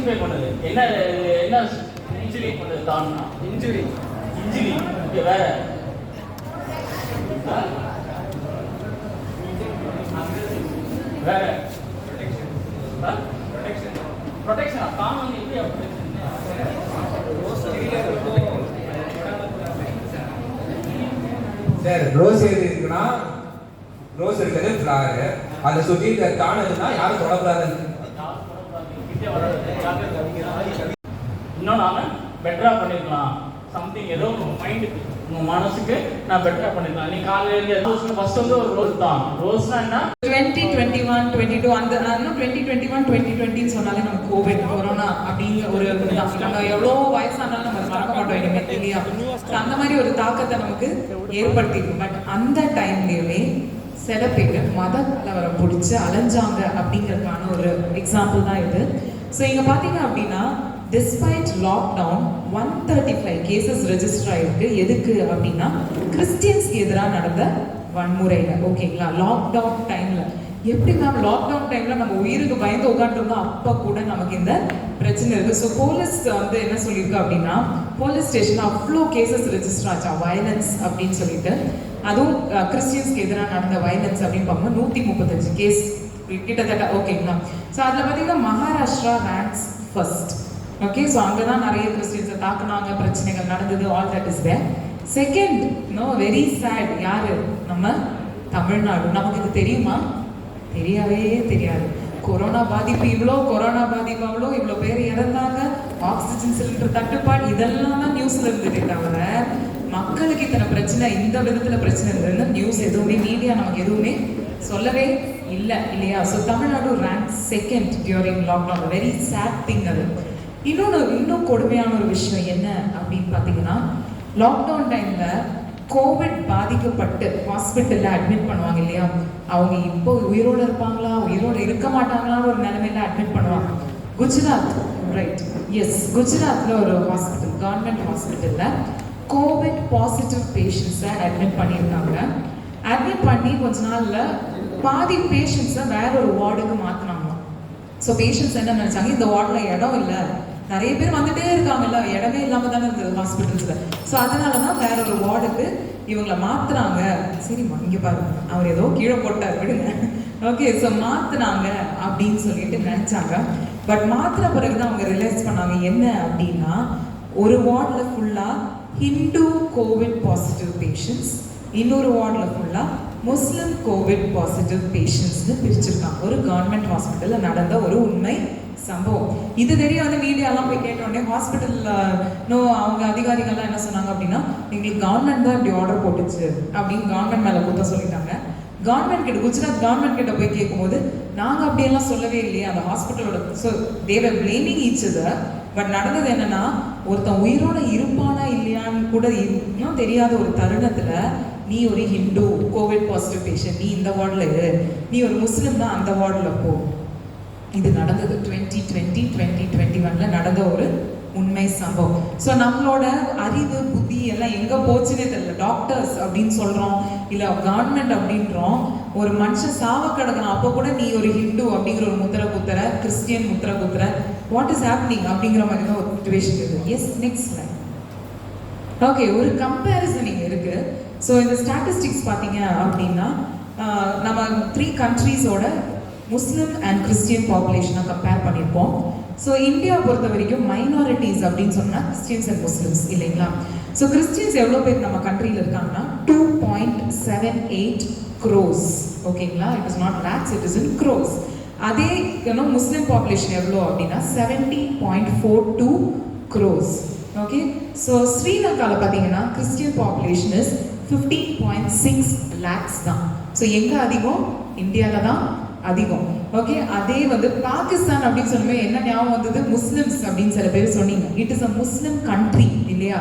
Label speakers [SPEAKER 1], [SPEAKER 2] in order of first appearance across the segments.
[SPEAKER 1] Simplify பண்ணது என்ன என்ன இன்ஜுரி பண்ணது தான்னா இன்ஜுரி ஓகே வேற வேற ப்ரொடெக்ஷன் தான் வந்து எப்படி
[SPEAKER 2] சார் ரோஸ் எது இருக்குன்னா ரோஸ் இருக்கிறது ஃப்ளவர் அதை சுற்றி தானதுன்னா யாரும் தொடக்கூடாதுன்னு
[SPEAKER 1] இன்னும் நாம பெட்டரா பண்ணிக்கலாம் சம்திங் ஏதோ மைண்டுக்கு உங்க மனசுக்கு நான் பெட்டரா பண்ணிக்கலாம் நீ காலையில ஃபர்ஸ்ட் வந்து ஒரு ரோஸ் தான் ரோஸ்னா என்ன
[SPEAKER 3] 2021 22 அந்த 2021 2020 சொன்னாலே நம்ம கோவிட் கொரோனா அப்படிங்கிற ஒரு நம்ம எவ்வளோ வயசானாலும் நம்ம மறக்க மாட்டோம் இனிமேல் இல்லையா அந்த மாதிரி ஒரு தாக்கத்தை நமக்கு ஏற்படுத்திடும் பட் அந்த டைம்லயுமே சில பேர் மத கலவரம் பிடிச்சி அலைஞ்சாங்க அப்படிங்கிறதுக்கான ஒரு எக்ஸாம்பிள் தான் இது ஸோ இங்கே பார்த்தீங்க அப்படின்னா டிஸ்பைட் லாக்டவுன் 135 கேசஸ் ரெஜிஸ்டர் ஆயிருக்கு எதுக்கு அப்படின்னா கிறிஸ்டியன்ஸ்க்கு எதிராக நடந்த வன்முறையில் ஓகேங்களா லாக்டவுன் டைம்ல எப்படி மேம் லாக்டவுன் டைம்ல நம்ம உயிருக்கு பயந்து உட்காந்துருந்தோம் அப்போ கூட நமக்கு இந்த பிரச்சனை இருக்கு ஸோ போலீஸ் வந்து என்ன சொல்லியிருக்கு அப்படின்னா போலீஸ் ஸ்டேஷன் அவ்வளோ கேசஸ் ரெஜிஸ்டர் ஆச்சா வயலன்ஸ் அப்படின்னு சொல்லிட்டு அதுவும் கிறிஸ்டியன்ஸ்க்கு எதிராக நடந்த வயலன்ஸ் அப்படின்னு பார்க்கும்போது 135 கேஸ் கிட்டத்தட்ட ஓகேங்களா ஸோ அதில் பார்த்தீங்கன்னா Maharashtra ranks first okay so அங்கே தான் நிறைய கிறிஸ்டியன்ஸை தாக்குனாங்க பிரச்சனைகள் நடந்தது all that is there second no very sad யாரு நம்ம தமிழ்நாடு நமக்கு இது தெரியுமா தெரியாவே தெரியாது கொரோனா பாதிப்பு இவ்வளோ கொரோனா பாதிப்பு அவ்வளோ இவ்வளோ பேர் இறந்தாங்க ஆக்சிஜன் சிலிண்டர் தட்டுப்பாடு இதெல்லாம் தான் நியூஸ்ல இருந்துட்டே தவிர மக்களுக்கு இத்தனை பிரச்சனை இந்த விதத்துல பிரச்சனை இருந்ததுன்னு நியூஸ் எதுவுமே மீடியா நமக்கு எதுவுமே சொல்லவே இல்லை இல்லையா so Tamil Nadu rank second during lockdown very sad thing அது இன்னும் கொடுமையான ஒரு விஷயம் என்ன அப்படின்னு பார்த்தீங்கன்னா லாக்டவுன் டைம்ல கோவிட் பாதிக்கப்பட்டு ஹாஸ்பிட்டல்ல அட்மிட் பண்ணுவாங்க இல்லையா அவங்க இப்போ உயிரோடு இருப்பாங்களா உயிரோடு இருக்க மாட்டாங்களான்னு ஒரு நிலைமையில அட்மிட் பண்ணுவாங்க குஜராத் ரைட் எஸ் குஜராத்ல ஒரு ஹாஸ்பிட்டல் கவர்மெண்ட் ஹாஸ்பிட்டல்ல கோவிட் பாசிட்டிவ் பேஷண்ட்ஸை அட்மிட் பண்ணியிருக்காங்க அட்மிட் பண்ணி கொஞ்ச நாள்ல பாதி பேஷண்ட்ஸை வேற ஒரு வார்டுக்கு மாத்தினாங்களாம் ஸோ பேஷண்ட்ஸ் என்ன நினைச்சாங்க இந்த வார்டுல இடம் இல்லை நிறைய பேர் வந்துட்டே இருக்காங்கல்ல இடமே இல்லாம தானே இருந்தது ஹாஸ்பிட்டல்ஸ்ல ஸோ அதனாலதான் வேற ஒரு வார்டுக்கு இவங்களை மாத்துறாங்க சரிம்மா இங்க பாருங்க அவர் ஏதோ கீழே போட்டார் விடுங்க ஓகே ஸோ மாத்துனாங்க அப்படின்னு சொல்லிட்டு நினைச்சாங்க பட் மாத்திர பிறகுதான் அவங்க ரியலைஸ் பண்ணாங்க என்ன அப்படின்னா ஒரு வார்டுல ஃபுல்லா ஹிந்து கோவிட் பாசிட்டிவ் பேஷண்ட்ஸ் இன்னொரு வார்டில் ஃபுல்லாக முஸ்லிம் கோவிட் பாசிட்டிவ் பேஷண்ட்ஸ்னு பிரிச்சிருக்காங்க ஒரு கவர்மெண்ட் ஹாஸ்பிட்டலில் நடந்த ஒரு உண்மை சம்பவம் இது தெரியாத மீடியாலாம் போய் கேட்டோடனே ஹாஸ்பிட்டலில் அவங்க அதிகாரிகள்லாம் என்ன சொன்னாங்க அப்படின்னா எங்களுக்கு கவர்மெண்ட் தான் இப்படி ஆர்டர் போட்டுச்சு அப்படின்னு கவர்மெண்ட் மேலே குத்த சொல்லிட்டாங்க கவர்மெண்ட் கிட்ட குஜராத் கவர்மெண்ட் கிட்ட போய் கேட்கும்போது நாங்கள் அப்படியெல்லாம் சொல்லவே இல்லையே அந்த ஹாஸ்பிட்டலோட so they were blaming each other but நடந்தது என்னன்னா ஒருத்தன் உயிரோட இருப்பானா இல்லையான்னு கூட இன்னும் தெரியாத ஒரு தருணத்துல நீ ஒரு ஹிந்து கோவிட் பாசிட்டிவ் பேஷண்ட் நீ இந்த வார்டில் இரு நீ ஒரு முஸ்லிம் தான் அந்த வார்டில் போ இது நடந்தது 2020-2021 நடந்த ஒரு உண்மை சம்பவம் ஸோ நம்மளோட அறிவு புத்தி எல்லாம் எங்க போச்சுன்னே தெரியல டாக்டர்ஸ் அப்படின்னு சொல்றோம் இல்ல கவர்மெண்ட் அப்படின்றோம் ஒரு மனுஷன் சாவ கிடக்கணும் அப்போ கூட நீ ஒரு ஹிந்து அப்படிங்கிற ஒரு முத்திரை குத்துற கிறிஸ்டியன் முத்திரை குத்துற வாட் இஸ் ஹேப்பனிங் அப்படிங்கிற மாதிரி தான் ஒரு சிச்சுவேஷன் இருக்கு எஸ் நெக்ஸ்ட் லைன் ஓகே ஒரு கம்பேரிசன் இங்க இருக்கு ஸோ இந்த ஸ்டாட்டிஸ்டிக்ஸ் பார்த்தீங்க அப்படின்னா நம்ம 3 கண்ட்ரீஸோட முஸ்லிம் அண்ட் கிறிஸ்டியன் பாப்புலேஷனை கம்பேர் பண்ணியிருப்போம் ஸோ இந்தியா பொறுத்த வரைக்கும் மைனாரிட்டிஸ் அப்படின்னு சொன்னால் கிறிஸ்டியன்ஸ் அண்ட் முஸ்லிம்ஸ் இல்லைங்களா ஸோ கிறிஸ்டியன்ஸ் எவ்வளோ பேர் நம்ம கண்ட்ரியில் இருக்காங்கன்னா 2.78 crores ஓகேங்களா it is not lakhs it is in crores அதே முஸ்லிம் பாப்புலேஷன் எவ்வளோ அப்படின்னா 17.42 crores ஓகே ஸோ ஸ்ரீலங்காவில் பார்த்தீங்கன்னா கிறிஸ்டியன் பாப்புலேஷன் இஸ் 15.6 lakhs தான் ஸோ எங்கே அதிகம் இந்தியாவில் தான் அதிகம் ஓகே அதே வந்து பாகிஸ்தான் அப்படின்னு சொன்னமே என்ன ஞாபகம் வந்தது முஸ்லிம்ஸ் அப்படின்னு சில பேர் சொன்னீங்க it is a Muslim country இல்லையா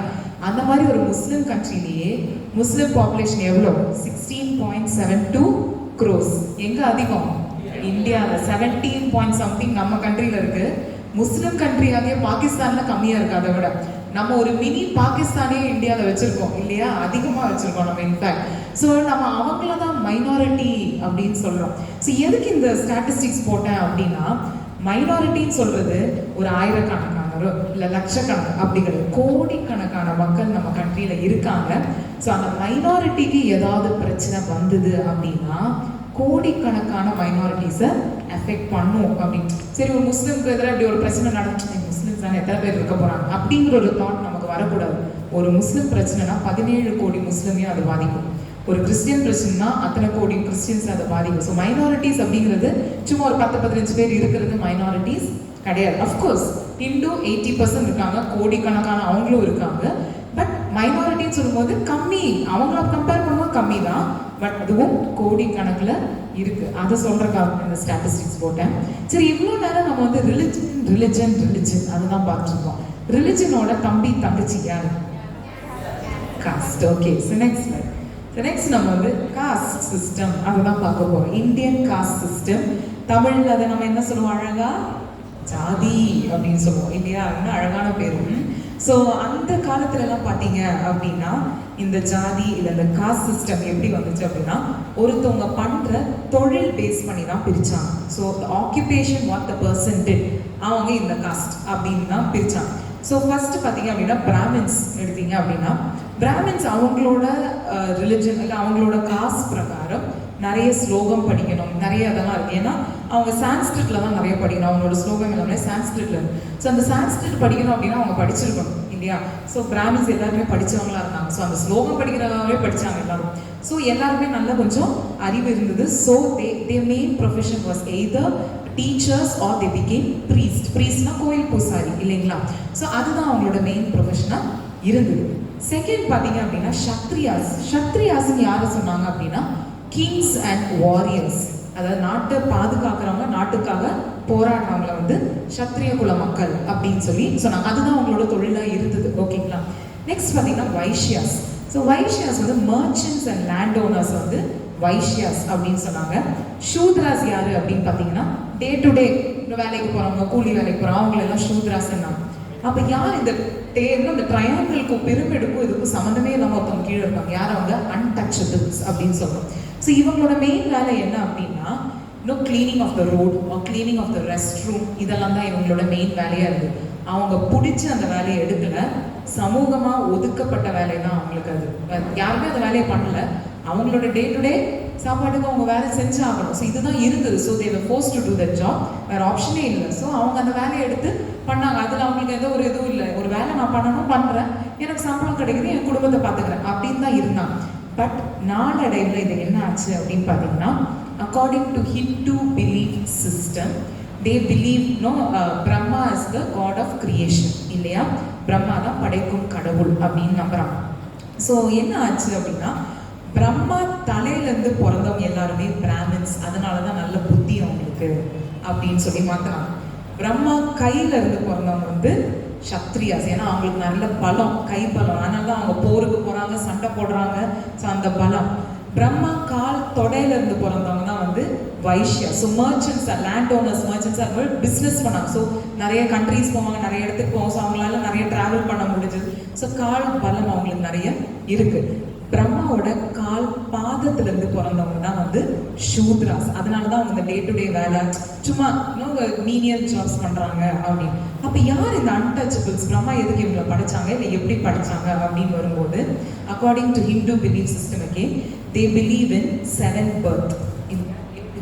[SPEAKER 3] அந்த மாதிரி ஒரு முஸ்லிம் கண்ட்ரிலேயே முஸ்லிம் பாப்புலேஷன் எவ்வளோ 16.72 crores எங்க அதிகம் இந்தியாவில் 17 நம்ம கண்ட்ரியில் இருக்கு முஸ்லிம் கண்ட்ரியாகவே பாகிஸ்தான்ல கம்மியா இருக்கு அதை விட நம்ம ஒரு மினி பாகிஸ்தானே இந்தியாவில் வச்சிருக்கோம் இல்லையா அதிகமாக வச்சிருக்கோம் நம்ம இன்ஃபேக்ட் ஸோ நம்ம அவங்கள தான் மைனாரிட்டி அப்படின்னு சொல்றோம் ஸோ எதுக்கு இந்த ஸ்டாட்டிஸ்டிக்ஸ் போட்டேன் அப்படின்னா மைனாரிட்டின்னு சொல்றது ஒரு ஆயிரக்கணக்கானோ இல்லை லட்சக்கணக்கு அப்படி கிடையாது, கோடிக்கணக்கான மக்கள் நம்ம கண்ட்ரியில இருக்காங்க. ஸோ அந்த மைனாரிட்டிக்கு ஏதாவது பிரச்சனை வந்தது அப்படின்னா கோடிக்கணக்கான மைனாரிட்டிஸை அஃபெக்ட் பண்ணும் அப்படின்னு. சரி, ஒரு முஸ்லீமுக்கு எதிராக இப்படி ஒரு பிரச்சனை நடந்துச்சு, முஸ்லீம்ஸ் தானே எத்தனை பேர் இருக்க போறாங்க அப்படிங்கிற ஒரு தாட் நமக்கு வரக்கூடாது. ஒரு முஸ்லீம் பிரச்சனைனா 17 கோடி முஸ்லீமையும் அது பாதிக்கும். ஒரு கிறிஸ்டியன் பிரச்சனைனா அத்தனை கோடி கிறிஸ்டியன்ஸ் அதை பாதிக்கும். ஸோ மைனாரிட்டிஸ் அப்படிங்கிறது சும்மா ஒரு 10-15 பேர் இருக்கிறது மைனாரிட்டிஸ் கிடையாது. அஃப்கோர்ஸ் ஹிந்து 80% இருக்காங்க, கோடிக்கணக்கான அவங்களும் இருக்காங்க. பட் மைனாரிட்டின்னு சொல்லும்போது கம்மி, அவங்கள கம்பேர் பண்ணும்போது கம்மி தான். பட் அதுவும் கோடிக்கணக்கில் இருக்கு. அதை சொல்றதுக்காக இந்த ஸ்டாட்டிஸ்டிக்ஸ் போட்டேன். சரி, இவ்வளோ நேரம் நம்ம வந்து ரிலிஜன் அதுதான் பார்த்துருக்கோம். ரிலிஜனோட தம்பி தங்கச்சி யாரு? காஸ்ட். ஓகே, நெக்ஸ்ட் நம்ம வந்து காஸ்ட் சிஸ்டம் அதை தான் பார்க்க போறோம். இந்தியன் காஸ்ட் சிஸ்டம், தமிழ்ல அதை நம்ம என்ன சொல்லுவோம்? அழகா ஜாதி அப்படின்னு சொல்லுவோம் இல்லையா? இன்னும் அழகான பேரும். ஸோ அந்த காலத்துலலாம் பார்த்தீங்க அப்படின்னா இந்த ஜாதி இல்லை இந்த காஸ்ட் சிஸ்டம் எப்படி வந்துச்சு அப்படின்னா ஒருத்தவங்க பண்ற தொழில் பேஸ் பண்ணி தான் பிரிச்சாங்க. So occupation what the person did, அவங்க இந்த காஸ்ட் அப்படின்னு தான் பிரிச்சாங்க. ஸோ ஃபர்ஸ்ட் பார்த்தீங்க அப்படின்னா பிராமின்ஸ் எடுத்தீங்க அப்படின்னா பிராமின்ஸ் அவங்களோட ரிலிஜன் இல்லை அவங்களோட காஸ்ட் பிரகாரம் நிறைய ஸ்லோகம் படிக்கணும், நிறைய அதெல்லாம் இருக்கு. ஏன்னா அவங்க சான்ஸ்கிரிட்ல தான் நிறைய படிக்கணும், அவங்களோட ஸ்லோகம் எல்லாமே சான்ஸ்கிரிட்ல இருக்கு. ஸோ அந்த சான்ஸ்கிரிட் படிக்கணும் அப்படின்னா அவங்க படிச்சிருக்கணும் இல்லையா? ஸோ பிராமின்ஸ் எல்லாருமே படிச்சவங்களா இருந்தாங்க. ஸோ அந்த ஸ்லோகம் படிக்கிறதாவே படிச்சாங்க எல்லாரும். ஸோ எல்லாருமே நல்ல கொஞ்சம் அறிவு இருந்தது. So they main profession was either teachers or they became ப்ரீஸ்ட்னா கோயில் பூசாரி இல்லைங்களா? ஸோ அதுதான் அவங்களோட மெயின் ப்ரொஃபஷனாக இருந்தது. செகண்ட் பார்த்தீங்க அப்படின்னா ஷத்ரியாஸ்ன்னு யாரை சொன்னாங்க அப்படின்னா கிங்ஸ் அண்ட் வாரியர்ஸ், அதாவது நாட்டை பாதுகாக்கிறவங்க, நாட்டுக்காக போராடுறவங்கள வந்து சத்திரிய குல மக்கள் அப்படின்னு சொல்லி சொன்னாங்க. அதுதான் அவங்களோட தொழிலாக இருந்தது. ஓகேங்களா? நெக்ஸ்ட் பார்த்தீங்கன்னா வைஷ்யாஸ். ஸோ வைஷ்யாஸ் வந்து மர்ச்சன்ட்ஸ் அண்ட் லேண்ட் ஓனர்ஸ் வந்து வைஷ்யாஸ் அப்படின்னு சொன்னாங்க. ஷூத்ராஸ் யாரு அப்படின்னு பார்த்தீங்கன்னா டே டு டே வேலைக்கு போறவங்க, கூலி வேலைக்கு போறவங்க, அவங்களெல்லாம் ஷூத்ராஸ் சொன்னாங்க. அப்போ யார் இந்த இந்த ட்ரையாங்கிளுக்கும் பிரமிடுக்கும் இதுக்கும் சம்மந்தமே இல்லாமல் ஒருத்தவங்க கீழே இருப்பாங்க. யார்? அவங்க அன்டச்சபிள்ஸ் அப்படின்னு சொல்றோம். ஸோ இவங்களோட மெயின் வேலை என்ன அப்படின்னா cleaning of the road, cleaning of the restroom, இதெல்லாம் தான் இவங்களோட மெயின் வேலையா இருக்கு. அவங்க பிடிச்சி அந்த வேலையை எடுக்கல, சமூகமா ஒதுக்கப்பட்ட வேலை தான் அவங்களுக்கு. அது யாருமே அந்த வேலையை பண்ணல, அவங்களோட டே டு டே சாப்பாட்டுக்கு அவங்க வேலை செஞ்சு ஆகணும். ஸோ இதுதான் இருந்தது. So they were forced to do that job, வேற ஆப்ஷனே இல்லை. ஸோ அவங்க அந்த வேலையை எடுத்து பண்ணாங்க. அதில் அவங்களுக்கு எந்த ஒரு இதுவும் இல்லை, ஒரு வேலை நான் பண்ணணும் பண்ணுறேன், எனக்கு சம்பளம் கிடைக்குது, என் குடும்பத்தை பார்த்துக்கிறேன் அப்படின்னு தான் இருந்தாங்க. பட் நாளடைவில் இது என்ன ஆச்சு அப்படின்னு பார்த்தீங்கன்னா according to Hindu belief system they believe Brahma is the god of creation இல்லையா? பிரம்மா தான் படைக்கும் கடவுள் அப்படின்னு நம்புறாங்க. ஸோ என்ன ஆச்சு அப்படின்னா பிரம்மா தலையிலேருந்து பிறந்தவங்க எல்லாருமே பிராமின்ஸ், அதனால தான் நல்ல புத்தி அவங்களுக்கு அப்படின்னு சொல்லி மாத்துறாங்க. பிரம்மா கையில இருந்து பிறந்தவங்க வந்து சத்ரியாஸ், ஏன்னா அவங்களுக்கு நல்ல பலம், கை பலம், அதனால தான் அவங்க போருக்கு போறாங்க, சண்டை போடுறாங்க. ஸோ அந்த பலம். பிரம்மா கால் தொடையில இருந்து பிறந்தவங்க தான் வந்து Vaishya. So merchants, land owners, merchants அவங்க பிஸ்னஸ் பண்ணாங்க. ஸோ நிறைய கண்ட்ரீஸ் போவாங்க, நிறைய இடத்துக்கு போவாங்க. ஸோ அவங்களால நிறைய டிராவல் பண்ண முடிஞ்சது. ஸோ கால் பலம் அவங்களுக்கு நிறைய இருக்கு. பிரம்மாவோட கால் பாதத்துல இருந்து பிறந்தவங்க தான் வந்து ஷூத்ராஸ். அதனாலதான் அவங்க இந்த டே டு டே வேலை சும்மா மீனியல் ஜாப்ஸ் பண்றாங்க அப்படின்னு. அப்ப யார் இந்த அன்டச்சபிள்ஸ்? பிரம்மா எதுக்கு இவங்களை படிச்சாங்க, இல்லை எப்படி படிச்சாங்க அப்படின்னு வரும்போது அக்கார்டிங் டு ஹிந்து பிலீஃப் சிஸ்டமுக்கே they believe in 7th birth,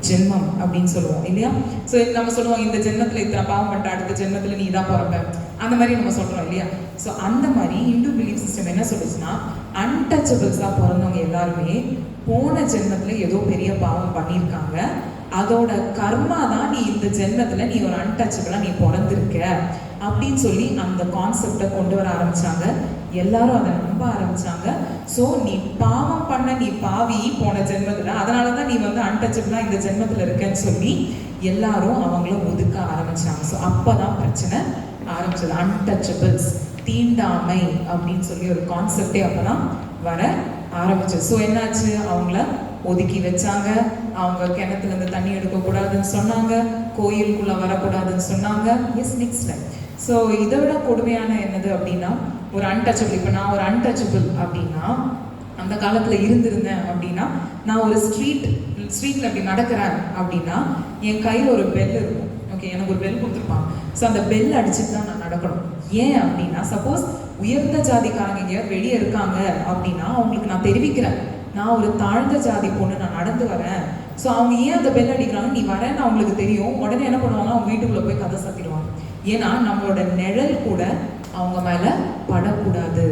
[SPEAKER 3] ஜென்மம் அப்படின்னு சொல்லுவோம் இல்லையா? ஸோ நம்ம சொல்லுவோம் இந்த ஜென்மத்தில் இத்தனை பாவம் பண்ணிட்டு அடுத்த ஜென்மத்தில் நீ தான் பிறப்ப, அந்த மாதிரி நம்ம சொல்றோம் இல்லையா? ஸோ அந்த மாதிரி ஹிந்து பிலீஃப் சிஸ்டம் என்ன சொல்லுச்சுன்னா அன்டச்சபிள்ஸாக பிறந்தவங்க எல்லாருமே போன ஜென்மத்தில் ஏதோ பெரிய பாவம் பண்ணியிருக்காங்க, அதோட கர்மா தான் நீ இந்த ஜென்மத்தில் நீ ஒரு அன்டச்சபிளாக நீ பிறந்திருக்க அப்படின்னு சொல்லி அந்த கான்செப்டை கொண்டு வர ஆரம்பிச்சாங்க. எல்லாரும் அதை நம்ப ஆரம்பிச்சாங்க. ஸோ நீ பாவம் பண்ண, நீ பாவி போன ஜென்மத்தில், அதனால தான் நீ வந்து அன்டச்சபிளாக இந்த ஜென்மத்தில் இருக்கன்னு சொல்லி எல்லாரும் அவங்கள ஒதுக்க ஆரம்பிச்சாங்க. ஸோ அப்போதான் பிரச்சனை ஆரம்பிச்சது. அன்டச்சபிள்ஸ், தீண்டாமை அப்படின்னு சொல்லி ஒரு கான்செப்டே அப்போதான் வர ஆரம்பிச்சது. ஸோ என்னாச்சு, அவங்கள ஒதுக்கி வச்சாங்க. அவங்க கிணத்துல இருந்து தண்ணி எடுக்கக்கூடாதுன்னு சொன்னாங்க, கோயிலுக்குள்ள வரக்கூடாதுன்னு சொன்னாங்க. S, next time. ஸோ இதை விட கொடுமையான என்னது அப்படின்னா ஒரு அன்டச்சபிள். இப்போ நான் ஒரு அன்டச்சபிள் அப்படின்னா அந்த காலத்தில் இருந்திருந்தேன் அப்படின்னா நான் ஒரு ஸ்ட்ரீட்ல இப்படி நடக்கிறேன் அப்படின்னா என் கையில் ஒரு பெல் இருக்கும். ஓகே, எனக்கு ஒரு பெல் கொடுத்துருப்பாங்க. ஸோ அந்த பெல் அடிச்சுட்டு தான் நான் நடக்கணும். ஏன் அப்படின்னா, சப்போஸ் உயர்ந்த ஜாதிக்காரங்க எங்கேயாவது வெளியே இருக்காங்க அப்படின்னா அவங்களுக்கு நான் தெரிவிக்கிறேன், நான் ஒரு தாழ்ந்த ஜாதி பொண்ணு, நான் நடந்து வரேன். ஸோ அவங்க ஏன் அந்த பெல் அடிக்கிறாங்க, நீ வரேன்னு அவங்களுக்கு தெரியும். உடனே என்ன பண்ணுவாங்க, அவங்க வீட்டுக்குள்ளே போய் கதை சாத்திடுவாங்க. ஏன்னா நம்மளோட நிழல் கூட அவங்க மேலே படக்கூடாது.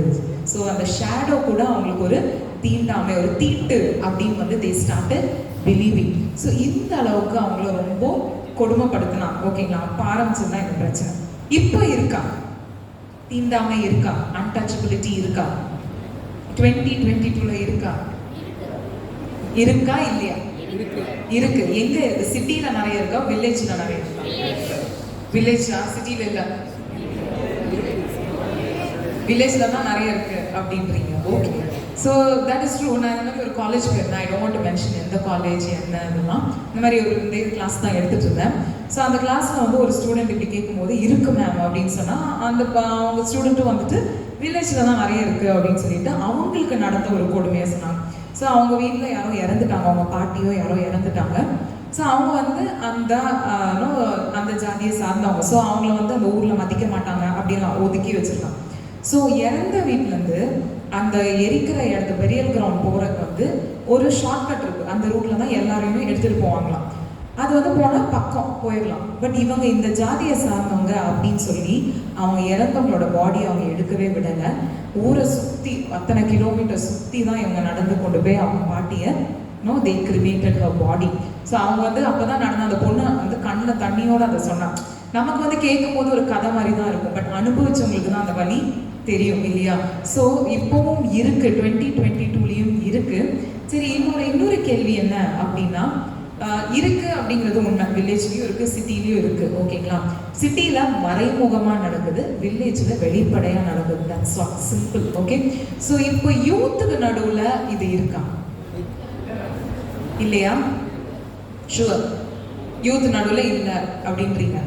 [SPEAKER 3] ஸோ அந்த ஷேடோ கூட அவங்களுக்கு ஒரு தீண்டாமை, ஒரு தீட்டு அப்படின்னு வந்து தே ஸ்டார்டட் பிலீவிங். ஸோ இந்த அளவுக்கு அவங்கள ரொம்ப கொடுமைப்படுத்தினான். ஓகேங்களா, அப்போ ஆரம்பிச்சதுதான் இந்த பிரச்சனை. இப்போ இருக்கா தீண்டாமை, இருக்கா அன்டச்சபிலிட்டி, இருக்கா 2022 இருக்கா? இருக்கா இல்லையா? இருக்கு. எங்க இருக்கு? சிட்டில நிறைய இருக்கா, வில்லேஜ்ல நிறைய இருக்கா? வில்லேஜ்ல, சிட்டில இல்ல, வில்லேஜ்ல தான் நிறைய இருக்கு அப்படின்றீங்க. Okay, so that is true. நான் இந்த மாதிரி ஒரு காலேஜ் போயிருந்தேன், I don't want to mention எந்த காலேஜ் என்ன இதெல்லாம். இந்த மாதிரி ஒரு இந்த கிளாஸ் தான் எடுத்துட்டு இருந்தேன். ஸோ அந்த கிளாஸ்ல வந்து ஒரு ஸ்டூடெண்ட் இப்படி கேட்கும்போது இருக்கு மேம் அப்படின்னு சொன்னா, அந்த அவங்க ஸ்டூடெண்ட்டும் வந்துட்டு வில்லேஜ்ல தான் நிறைய இருக்கு அப்படின்னு சொல்லிட்டு அவங்களுக்கு நடந்த ஒரு கொடுமையை சொன்னாங்க. ஸோ அவங்க வீட்டில் யாரோ இறந்துட்டாங்க, அவங்க பாட்டியோ யாரோ இறந்துட்டாங்க. ஸோ அவங்க வந்து அந்த ஜாதியை சார்ந்தவங்க. ஸோ அவங்கள வந்து அந்த ஊரில் மதிக்க மாட்டாங்க அப்படின்னு ஒதுக்கி வச்சிருக்காங்க. ஸோ இறந்த வீட்டிலேருந்து அந்த எரிக்கிற இடத்து பெரியல் கிரவுண்ட் போகிறதுக்கு வந்து ஒரு ஷார்ட்கட் இருக்குது. அந்த ரூட்டில் தான் எல்லாரையுமே எடுத்துகிட்டு போவாங்களாம். அது வந்து போனால் பக்கம் போயிடலாம். பட் இவங்க இந்த ஜாதியை சார்ந்தவங்க அப்படின்னு சொல்லி அவங்க இறந்தவங்களோட பாடியை அவங்க எடுக்கவே விடலை. ஊரை சுற்றி அத்தனை கிலோமீட்டர் சுற்றி தான் இவங்க நடந்து கொண்டு போய் அவங்க பாட்டியை தே கிரிமேட்டட் ஹர் பாடி. ஸோ அவங்க வந்து அப்போ தான் நடந்த அந்த பொண்ணு வந்து கண்ணில் தண்ணியோடு அதை சொன்னாங்க. நமக்கு வந்து கேட்கும் போது ஒரு கதை மாதிரி தான் இருக்கும், பட் அனுபவிச்சவங்களுக்கு தான் அந்த வலி தெரியும் இல்லையா? ஸோ இப்போவும் இருக்கு, 2022லையும் இருக்கு. சரி, இன்னொரு கேள்வி என்ன அப்படின்னா, இருக்கு அப்படிங்கிறது உண்மை. வில்லேஜ்லயும் இருக்கு, சிட்டிலையும் இருக்கு. ஓகேங்களா, சிட்டில மறைமுகமா நடக்குது, வில்லேஜ்ல வெளிப்படையா நடக்குது. That's simple. ஓகே, ஸோ இப்போ யூத்துக்கு நடுவுல இது இருக்கா இல்லையா? ஷுவர், யூத் நடுவுல இல்லை அப்படின்றீங்க.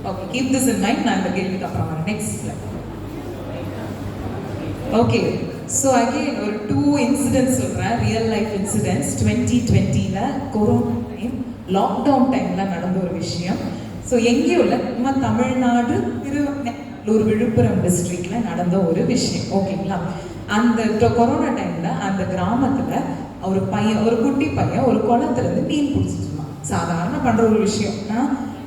[SPEAKER 3] Okay, keep this in mind. நான் இந்த கேள்விக்கு அப்புறம் வரேன். Next slide. Okay, so again ஒரு 2 இன்சிடென்ட்ஸ் சொல்கிறேன், ரியல் லைஃப் இன்சிடென்ட்ஸ். 2020ல கொரோனா டைம், லாக்டவுன் டைமில் நடந்த ஒரு விஷயம். ஸோ எங்கேயும் இல்லை, நம்ம தமிழ்நாடு திருநெல்லூர் விழுப்புரம் டிஸ்ட்ரிக்டில் நடந்த ஒரு விஷயம். ஓகேங்களா, அந்த கொரோனா டைமில் அந்த கிராமத்தில் ஒரு பையன், ஒரு குட்டி பையன் ஒரு குளத்துலேருந்து மீன் பிடிச்சிட்டு இருந்தான். சாதாரண பண்ணுற ஒரு விஷயம்.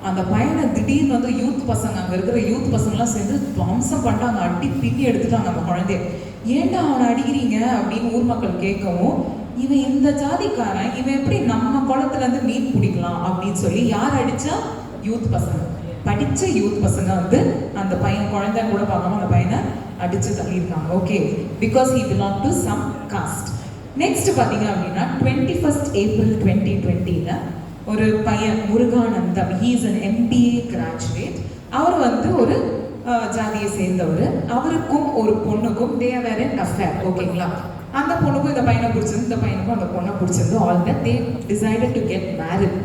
[SPEAKER 3] அந்த பையனை திடீர்னு வந்து யூத் பசங்க, அங்கே இருக்கிற யூத் பசங்களாம் சேர்ந்து துவம்சம் பண்ணிட்டாங்க, அடி பின்னி எடுத்துட்டாங்க அந்த குழந்தைய. ஏன்டா அவனை அடிக்கிறீங்க அப்படின்னு ஊர் மக்கள் கேட்கவும், இவன் இந்த ஜாதிக்காரன், இவன் எப்படி நம்ம குளத்துல இருந்து மீன் பிடிக்கலாம் அப்படின்னு சொல்லி யார் அடிச்சா? யூத் பசங்க, படிச்ச யூத் பசங்க வந்து அந்த பையன், குழந்தை கூட பார்க்காம அந்த பையனை அடிச்சு தள்ளியிருக்காங்க. Okay, because he belong to some caste. Next பார்த்தீங்க அப்படின்னா 21 ஏப்ரல் 2020ல ஒரு பையன் Murugananthan, he is an MBA graduate. அவர் வந்து ஒரு ஜாதியை சேர்ந்தவர். அவருக்கும் ஒரு பொண்ணுக்கும் தே வேர் இன் அஃபேர். ஓகேங்களா, அந்த பொண்ணுக்கும் இந்த பையனை பிடிச்சிருந்து, இந்த பையனுக்கும் அந்த பொண்ணை பிடிச்சிருந்து. All that they decided to get married.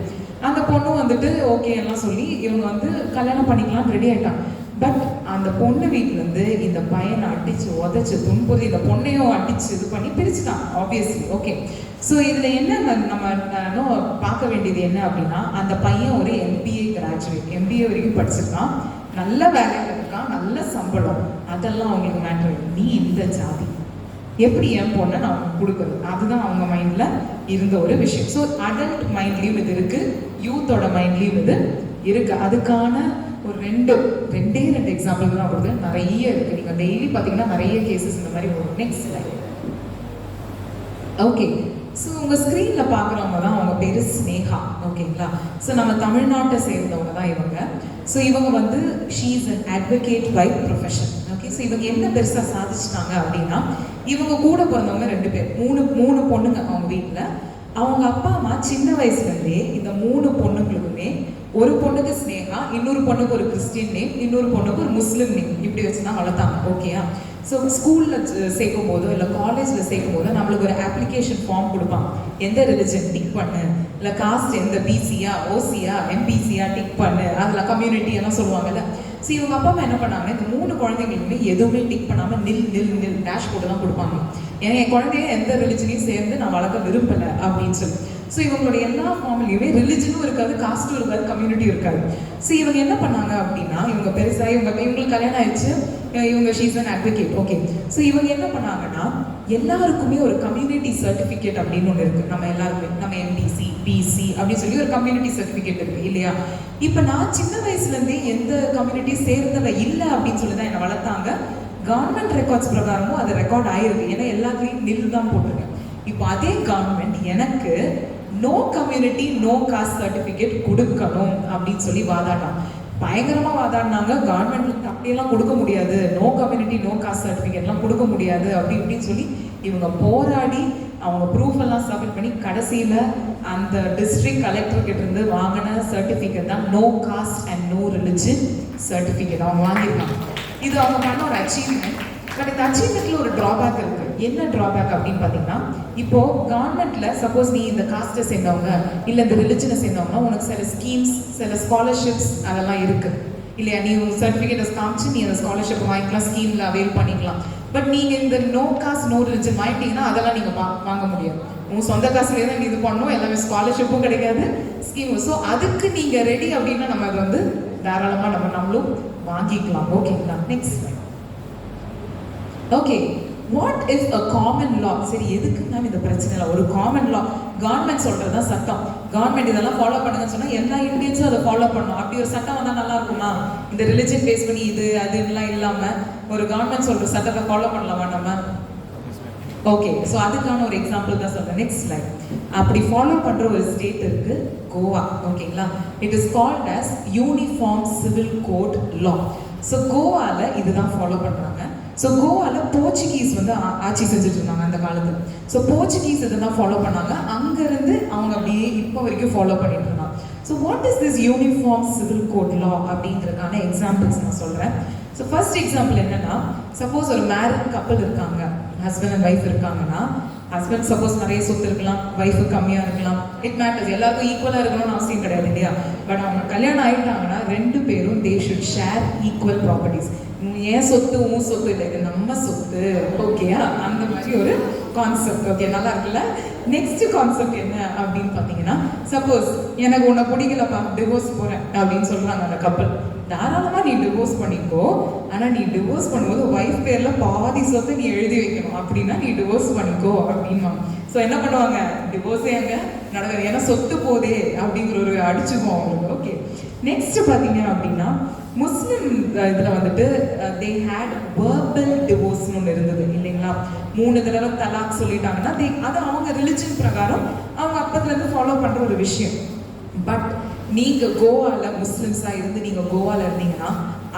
[SPEAKER 3] அந்த பொண்ணு வந்துட்டு ஓகே எல்லாம் சொல்லி இவங்க வந்து கல்யாணம் பண்ணிக்கலாம் ரெடி ஆயிட்டாங்க. பட் அந்த பொண்ணு வீட்டிலேருந்து இந்த பையனை அடிச்சு உதச்சு துன்புறுத்தி இந்த பொண்ணையும் அடிச்சு இது பண்ணி பிரிச்சுட்டாங்க ஆப்வியஸ்லி. ஓகே, ஸோ இதில் என்ன நம்ம பார்க்க வேண்டியது என்ன அப்படின்னா, அந்த பையன் ஒரு MBA கிராஜுவேட், MBA வரைக்கும் படிச்சிருக்கான், நல்ல வேலையில் இருக்கான், நல்ல சம்பளம், அதெல்லாம் அவங்களுக்கு மேட்டர். நீ இந்த ஜாதி எப்படி என் பொண்ணை நான் அவங்களுக்கு கொடுக்குறது, அதுதான் அவங்க மைண்டில் இருந்த ஒரு விஷயம். ஸோ அடல்ட் மைண்ட்லேயும் இது இருக்குது, யூத்தோட மைண்ட்லேயும் இது இருக்குது. அதுக்கான ஒரு ரெண்டே எக்ஸாம்பிள் தான் கொடுத்து நிறைய இருக்குது. நீங்கள் டெய்லி பார்த்தீங்கன்னா நிறைய கேசஸ் இந்த மாதிரி வரும். Next slide. ஓகே, ஸோ உங்கள் ஸ்க்ரீனில் பார்க்குறவங்க தான், அவங்க பேர் ஸ்னேகா. ஓகேங்களா, ஸோ நம்ம தமிழ்நாட்டை சேர்ந்தவங்க தான் இவங்க. ஸோ இவங்க வந்து she is an advocate by profession. Okay, so இவங்க என்ன பெருசாக சாதிச்சிட்டாங்க அப்படின்னா, இவங்க கூட பிறந்தவங்க 2 பேர், மூணு பொண்ணுங்க அவங்க வீட்டில். அவங்க அப்பா அம்மா சின்ன வயசுலேருந்தே இந்த 3 பொண்ணுங்களுக்குமே, ஒரு பொண்ணுக்கு ஸ்னேகா, இன்னொரு பொண்ணுக்கு ஒரு கிறிஸ்டியன் நேம், இன்னொரு பொண்ணுக்கு ஒரு முஸ்லீம் நேம், இப்படி வச்சு தான் வளர்த்தாங்க. ஓகேயா, ஸோ ஸ்கூலில் சேர்க்கும் போதோ இல்லை காலேஜில் சேர்க்கும் போதோ நம்மளுக்கு ஒரு அப்ளிகேஷன் ஃபார்ம் கொடுப்பாங்க. எந்த ரிலிஜன் டிக் பண்ணு, இல்லை காஸ்ட் எந்த பிசியா ஓசியா எம்பிசியா டிக் பண்ணு, அதில் கம்யூனிட்டி எல்லாம் சொல்லுவாங்கல்ல. ஸோ இவங்க அப்பா அம்மா என்ன பண்ணாங்க, இந்த 3 குழந்தைங்களுக்குமே எதுவுமே டிக் பண்ணாமல் நில் டேஷ் போட்டு தான் கொடுப்பாங்க. ஏன்னா என் குழந்தைய எந்த ரிலிஜனையும் சேர்ந்து நான் வளர்க்க விரும்பலை அப்படின்னு சொல்லி. ஸோ இவங்களுடைய எல்லா ஃபார்ம்லையுமே ரிலிஜனும் இருக்காது, காஸ்ட்டும் இருக்காது, கம்யூனிட்டியும் இருக்காது. ஸோ இவங்க என்ன பண்ணாங்க அப்படின்னா, இவங்க பெருசாக இவங்களுக்கு கல்யாணம் ஆயிடுச்சு, இவங்க she's an advocate. Okay, so இவங்க என்ன பண்ணாங்கன்னா, எல்லாருக்குமே ஒரு கம்யூனிட்டி சர்டிஃபிகேட் அப்படின்னு ஒன்று இருக்குது. நம்ம எல்லாருமே நம்ம எம்பிசி பிசி அப்படின்னு சொல்லி ஒரு கம்யூனிட்டி சர்டிஃபிகேட் இருக்குது இல்லையா? இப்போ நான் சின்ன வயசுலேருந்தே எந்த கம்யூனிட்டி சேர்ந்தவ இல்லை அப்படின்னு சொல்லி தான் என்னை வளர்த்தாங்க. கவர்மெண்ட் ரெக்கார்ட்ஸ் பிரகாரமும் அது ரெக்கார்ட் ஆயிருக்கு, ஏன்னா எல்லாத்துலேயும் நில் தான் போட்டிருக்கேன். இப்போ அதே கவர்மெண்ட் எனக்கு no community no caste certificate கொடுக்கணும் அப்படின்னு சொல்லி வாதாடினாங்க. பயங்கரமா வாதாடினாங்க. கவர்மெண்ட் அப்படியெல்லாம் கொடுக்க முடியாது, நோ கம்யூனிட்டி நோ காஸ்ட் சர்டிஃபிகேட்லாம் கொடுக்க முடியாது அப்படி இப்படின்னு சொல்லி இவங்க போராடி அவங்க ப்ரூஃப் எல்லாம் சப்மிட் பண்ணி கடைசியில் அந்த டிஸ்ட்ரிக்ட் கலெக்டர் கிட்ட இருந்து வாங்கின சர்டிஃபிகேட் தான் no caste and no religion certificate அவங்க வாங்கியிருக்காங்க. இது அவங்க பண்ண ஒரு அச்சீவ்மெண்ட். பட் இந்த அச்சீவ்மெண்ட்ல ஒரு ட்ராபேக் இருக்கு. என்ன ட்ராபேக் அப்படின்னு பார்த்தீங்கன்னா, இப்போ கவர்மெண்ட்ல சப்போஸ் நீ இந்த காஸ்ட்டை சேர்ந்தவங்க இல்லை இந்த ரிலிஜனை சேர்ந்தவங்கன்னா உனக்கு சில ஸ்கீம்ஸ் சில ஸ்காலர்ஷிப்ஸ் அதெல்லாம் இருக்கு இல்லையா? நீ உங்க சர்டிஃபிகேட்டை காமிச்சு நீ அந்த ஸ்காலர்ஷிப் வாங்கிக்கலாம், ஸ்கீம்ல அவைல் பண்ணிக்கலாம். பட் நீங்க இந்த நோ காஸ்ட் நோ ரிலிஜன் வாங்கிட்டீங்கன்னா அதெல்லாம் நீங்க வாங்க முடியாது. உங்க சொந்த காசுலேயே தான் நீ இது பண்ணணும், எல்லாமே ஸ்காலர்ஷிப்பும் கிடைக்காது, ஸ்கீமும். ஸோ அதுக்கு நீங்க ரெடி அப்படின்னா நம்ம அதை வந்து தாராளமாக நம்மளும் வாங்கிக்கலாம். ஓகேங்களா? Next. Okay, what is a common லா? சரி, எதுக்கு மேம் இந்த பிரச்சனை இல்லை? ஒரு காமன் லா கவர்மெண்ட் சொல்றது தான் சட்டம். கவர்மெண்ட் இதெல்லாம் ஃபாலோ பண்ணுங்கன்னு சொன்னா எல்லா இந்தியன்ஸும் அதை ஃபாலோ பண்ணணும். அப்படி ஒரு சட்டம் வந்தால் நல்லா இருக்குமா? இந்த ரிலிஜன் பேஸ் பண்ணி இது அதுலாம் இல்லாம ஒரு கவர்மெண்ட் சொல்ற சட்டத்தை ஃபாலோ பண்ணலாமா நம்ம? ஓகே, ஸோ அதுக்கான ஒரு எக்ஸாம்பிள் தான் சொல்றேன். Next slide. அப்படி ஃபாலோ பண்ற ஒரு ஸ்டேட் இருக்கு, கோவா. ஓகேங்களா? It is called as uniform civil code law. So கோவால இதுதான் ஃபாலோ பண்றாங்க. ஸோ கோவால போர்ச்சுகீஸ் வந்து ஆட்சி செஞ்சுட்டு இருந்தாங்க அந்த காலத்தில். ஸோ போர்ச்சுகீஸ் இதை தான் ஃபாலோ பண்ணாங்க. அங்கேருந்து அவங்க அப்படியே இப்போ வரைக்கும் ஃபாலோ பண்ணிட்டு இருந்தாங்க. So what is this uniform civil code law அப்படிங்கிறதுக்கான எக்ஸாம்பிள்ஸ் நான் சொல்கிறேன். ஸோ ஃபர்ஸ்ட் எக்ஸாம்பிள் என்னன்னா, சப்போஸ் ஒரு மேரிட் கப்பல் இருக்காங்க, ஹஸ்பண்ட் அண்ட் ஒய்ஃப் இருக்காங்கன்னா, ஹஸ்பண்ட் சப்போஸ் நிறைய சொத்து இருக்கலாம், ஒய்ஃபு கம்மியாக இருக்கலாம், இட் மேட்டர்ஸ். எல்லாருக்கும் ஈக்குவலாக இருக்கணும்னு அவசியம் கிடையாது இல்லையா? பட் அவங்க கல்யாணம் ஆகிட்டாங்கன்னா 2 பேரும் they should share equal properties. ஏன் சொத்து உன் சொத்து இல்லை, இது நம்ம சொத்து. ஓகேயா? அந்த மாதிரி ஒரு கான்செப்ட். ஓகே, நல்லா இருக்குல்ல? நெக்ஸ்ட் கான்செப்ட் என்ன அப்படின்னு பார்த்தீங்கன்னா, சப்போஸ் எனக்கு உன்னை பிடிக்கலப்பா, டிவோர்ஸ் போகிறேன் அப்படின்னு சொல்கிறாங்க அந்த கப்பல். தாராளமாக நீ டிவோர்ஸ் பண்ணிக்கோ, ஆனால் நீ டிவோர்ஸ் பண்ணும்போது ஒய்ஃப் பேரில் பாதி சொத்தை நீ எழுதி வைக்கணும். அப்படின்னா நீ டிவோர்ஸ் பண்ணிக்கோ அப்படின்னா. ஸோ என்ன பண்ணுவாங்க, டிவோர்ஸே அங்கே நடக்குது, ஏன்னா சொத்து போதே அப்படிங்கிற ஒரு அடிச்சுக்குவோம் அவங்களுக்கு. ஓகே, நெக்ஸ்ட் பார்த்தீங்க அப்படின்னா, முஸ்லிம் இதில் வந்துட்டு தே ஹேட் வெர்பல் டிவோர்ஸ்னு ஒன்று இருந்தது இல்லைங்களா? 3 தடவை தலாக் சொல்லிட்டாங்கன்னா அது அவங்க ரிலிஜன் பிரகாரம் அவங்க அப்பத்துலேருந்து ஃபாலோ பண்ணுற ஒரு விஷயம். பட் நீங்கள் கோவாவில் முஸ்லிம்ஸாக இருந்து நீங்கள் கோவாவில் இருந்தீங்கன்னா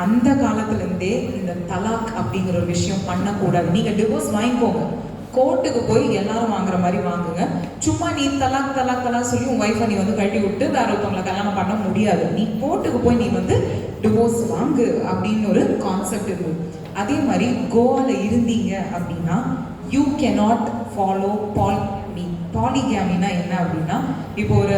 [SPEAKER 3] அந்த காலத்துலேருந்தே இந்த தலாக் அப்படிங்கிற ஒரு விஷயம் பண்ணக்கூடாது. நீங்கள் டிவோர்ஸ் வாங்கிக்கோங்க, கோர்ட்டுக்கு போய் எல்லாரும் வாங்குற மாதிரி வாங்குங்க. சும்மா நீ தலாக் தலாக் தலாக் சொல்லி உன் ஒய்ஃபை நீ வந்து கட்டி விட்டு வேற ஒருத்தவங்களை கல்யாணம் பண்ண முடியாது. நீ கோர்ட்டுக்கு போய் நீ வந்து டிவோர்ஸ் வாங்கு அப்படின்னு ஒரு கான்செப்ட் இருக்குது. அதே மாதிரி கோவாவில் இருந்தீங்க அப்படின்னா யூ கேனாட் ஃபாலோ பாலிகேமி. பாலிகேமினா என்ன அப்படின்னா, இப்போ ஒரு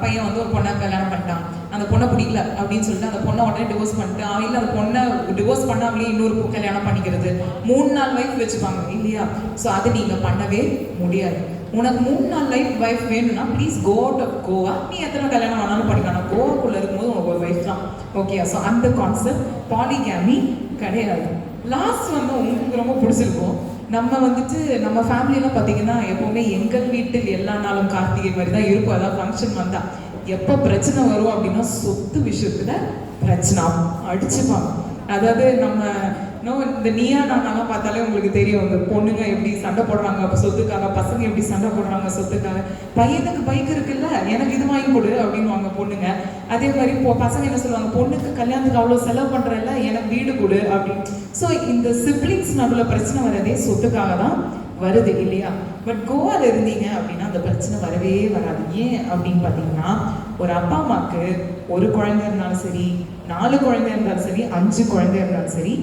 [SPEAKER 3] பையன் வந்து ஒரு பொண்ணை கல்யாணம் பண்ணிட்டான், அந்த பொண்ணை பிடிக்கல அப்படின்னு சொல்லிட்டு அந்த பொண்ணை உடனே டிவோர்ஸ் பண்ணிட்டு அவன் அந்த பொண்ணை டிவோர்ஸ் பண்ணாமலே இன்னொரு கல்யாணம் பண்ணிக்கிறது, 3-4 வைஃப் வச்சுப்பாங்க இல்லையா? ஸோ அது நீங்கள் பண்ணவே முடியாது. உனக்கு 3-4 வைஃப் வேணும்னா please go out of Goa. நீ எத்தனை கல்யாணம் வேணாலும் பண்ணிக்கலாம், கோவாக்குள்ளே இருக்கும்போது உனக்கு ஒரு வைஃப் தான். ஓகே, ஸோ அந்த கான்செப்ட் பாலிகேமி கிடையாது. லாஸ்ட் வந்து உங்களுக்கு ரொம்ப பிடிச்சிருக்கும். நம்ம வந்துட்டு நம்ம ஃபேமிலியெலாம் பார்த்தீங்கன்னா எப்போவுமே எங்கள் வீட்டில் எல்லா நாளும் கார்த்திகை மாதிரி தான் இருக்கும். அதான் ஃபங்க்ஷன் வந்தால் எப்போ பிரச்சனை வரும் அப்படின்னா சொத்து விஷயத்துல பிரச்சனை அடிச்சுப்பாங்க. அதாவது நம்ம இந்த நீயா நாங்கெல்லாம் பார்த்தாலே உங்களுக்கு தெரியும், இந்த பொண்ணுங்க எப்படி சண்டை போடுறாங்க சொத்துக்காக, பசங்க எப்படி சண்டை போடுறாங்க சொத்துக்காக. பையனுக்கு பைக் இருக்குல்ல, எனக்கு இது வாங்கி கொடு அப்படின்வாங்க பொண்ணுங்க. அதே மாதிரி பசங்க என்ன சொல்லுவாங்க, பொண்ணுக்கு கல்யாணத்துக்கு அவ்வளோ செலவு பண்ணுறல்ல, எனக்கு வீடு கொடு அப்படின்னு. ஸோ இந்த சிப்ளிங்ஸ் நடுவில் பிரச்சனை வர்றதே சொத்துக்காக தான் வருது இல்லையா? பட் கோவாவில் இருந்தீங்க அப்படின்னா அந்த பிரச்சனை வரவே வராது. ஏன் அப்படின்னு பார்த்தீங்கன்னா, ஒரு அப்பா அம்மாவுக்கு ஒரு குழந்தை இருந்தாலும் சரி, 4 குழந்தை இருந்தாலும் சரி, 5 குழந்தை இருந்தாலும் சரி,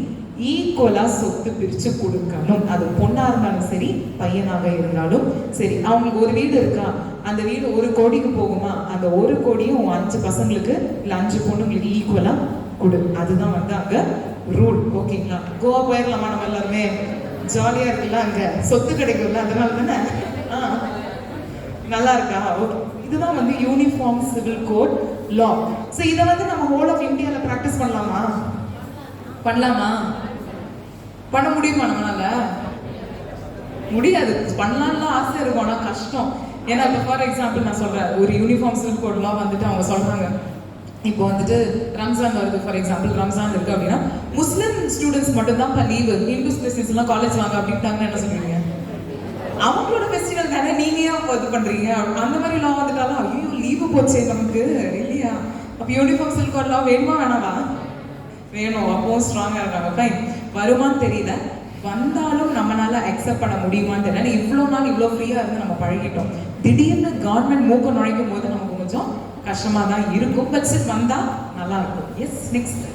[SPEAKER 3] ஈக்குவலாக சொத்து பிரித்து கொடுக்கணும். அது பொண்ணாக இருந்தாலும் சரி, பையனாக இருந்தாலும் சரி. அவங்களுக்கு ஒரு வீடு இருக்கா, அந்த வீடு 1 கோடிக்கு போகுமா, அந்த 1 கோடியும் 5 பசங்களுக்கு இல்லை 5 பொண்ணுங்களுக்கு ஈக்குவலாக கொடு. அதுதான் வந்து அங்கே ரூல். ஓகேங்களா? கோவா போயிடலாமா நம்ம எல்லாருமே? ஜாலியாக இருக்குல்ல, அங்கே சொத்து கிடைக்கும்ல, அதனால தானே. நல்லா இருக்கா? ஓகே. இதுதான் வந்து uniform civil code law. So இதை வந்து நம்ம ஹோல் ஆஃப் இந்தியாவில் ப்ராக்டிஸ் பண்ணலாமா? பண்ணலாமா? பண்ண முடியுமா நம்மளால? முடியாது. பண்ணலாம்லாம் ஆசை இருக்கும், ஆனால் கஷ்டம். ஏன்னா இப்போ ஃபார் எக்ஸாம்பிள் நான் சொல்கிறேன், ஒரு யூனிஃபார்ம் சிவில் கோட்லாம் வந்துட்டு அவங்க சொல்கிறாங்க, இப்போ வந்துட்டு ரம்ஜான் வருது ஃபார் எக்ஸாம்பிள், ரம்ஜான் இருக்கு அப்படின்னா முஸ்லிம் ஸ்டூடெண்ட்ஸ் மட்டும் தான் லீவு, ஹிந்து ஸ்பெசிஸ் எல்லாம் காலேஜ் வாங்க அப்படின்ட்டாங்கன்னா என்ன சொல்லுவீங்க? அவங்களோட ஃபெஸ்டிவல் தானே, நீங்க ஏன் இது பண்றீங்க? அந்த மாதிரி லா வந்துட்டாலும் ஐயோ லீவு போச்சே நமக்கு இல்லையா? அப்போ யூனிஃபார்ம் சிவில் கோட் லா வேணுமா வேணாவா? வேணும். அப்பவும் ஸ்ட்ராங்கா இருக்காங்க. ஃபைன். வருமானு தெரியல, வந்தாலும் நம்மளால அக்செப்ட் பண்ண முடியுமான்னு தெரியல. இவ்வளோ நாள் இவ்வளோ ஃப்ரீயா இருந்து நம்ம பழகிட்டோம். திடீர்னு கவர்மெண்ட் மூக்க நுழைக்கும் போது நமக்கு கொஞ்சம் கஷ்டமா தான் இருக்கும். பட் ஸ்டில் வந்தா நல்லா இருக்கும். S, next.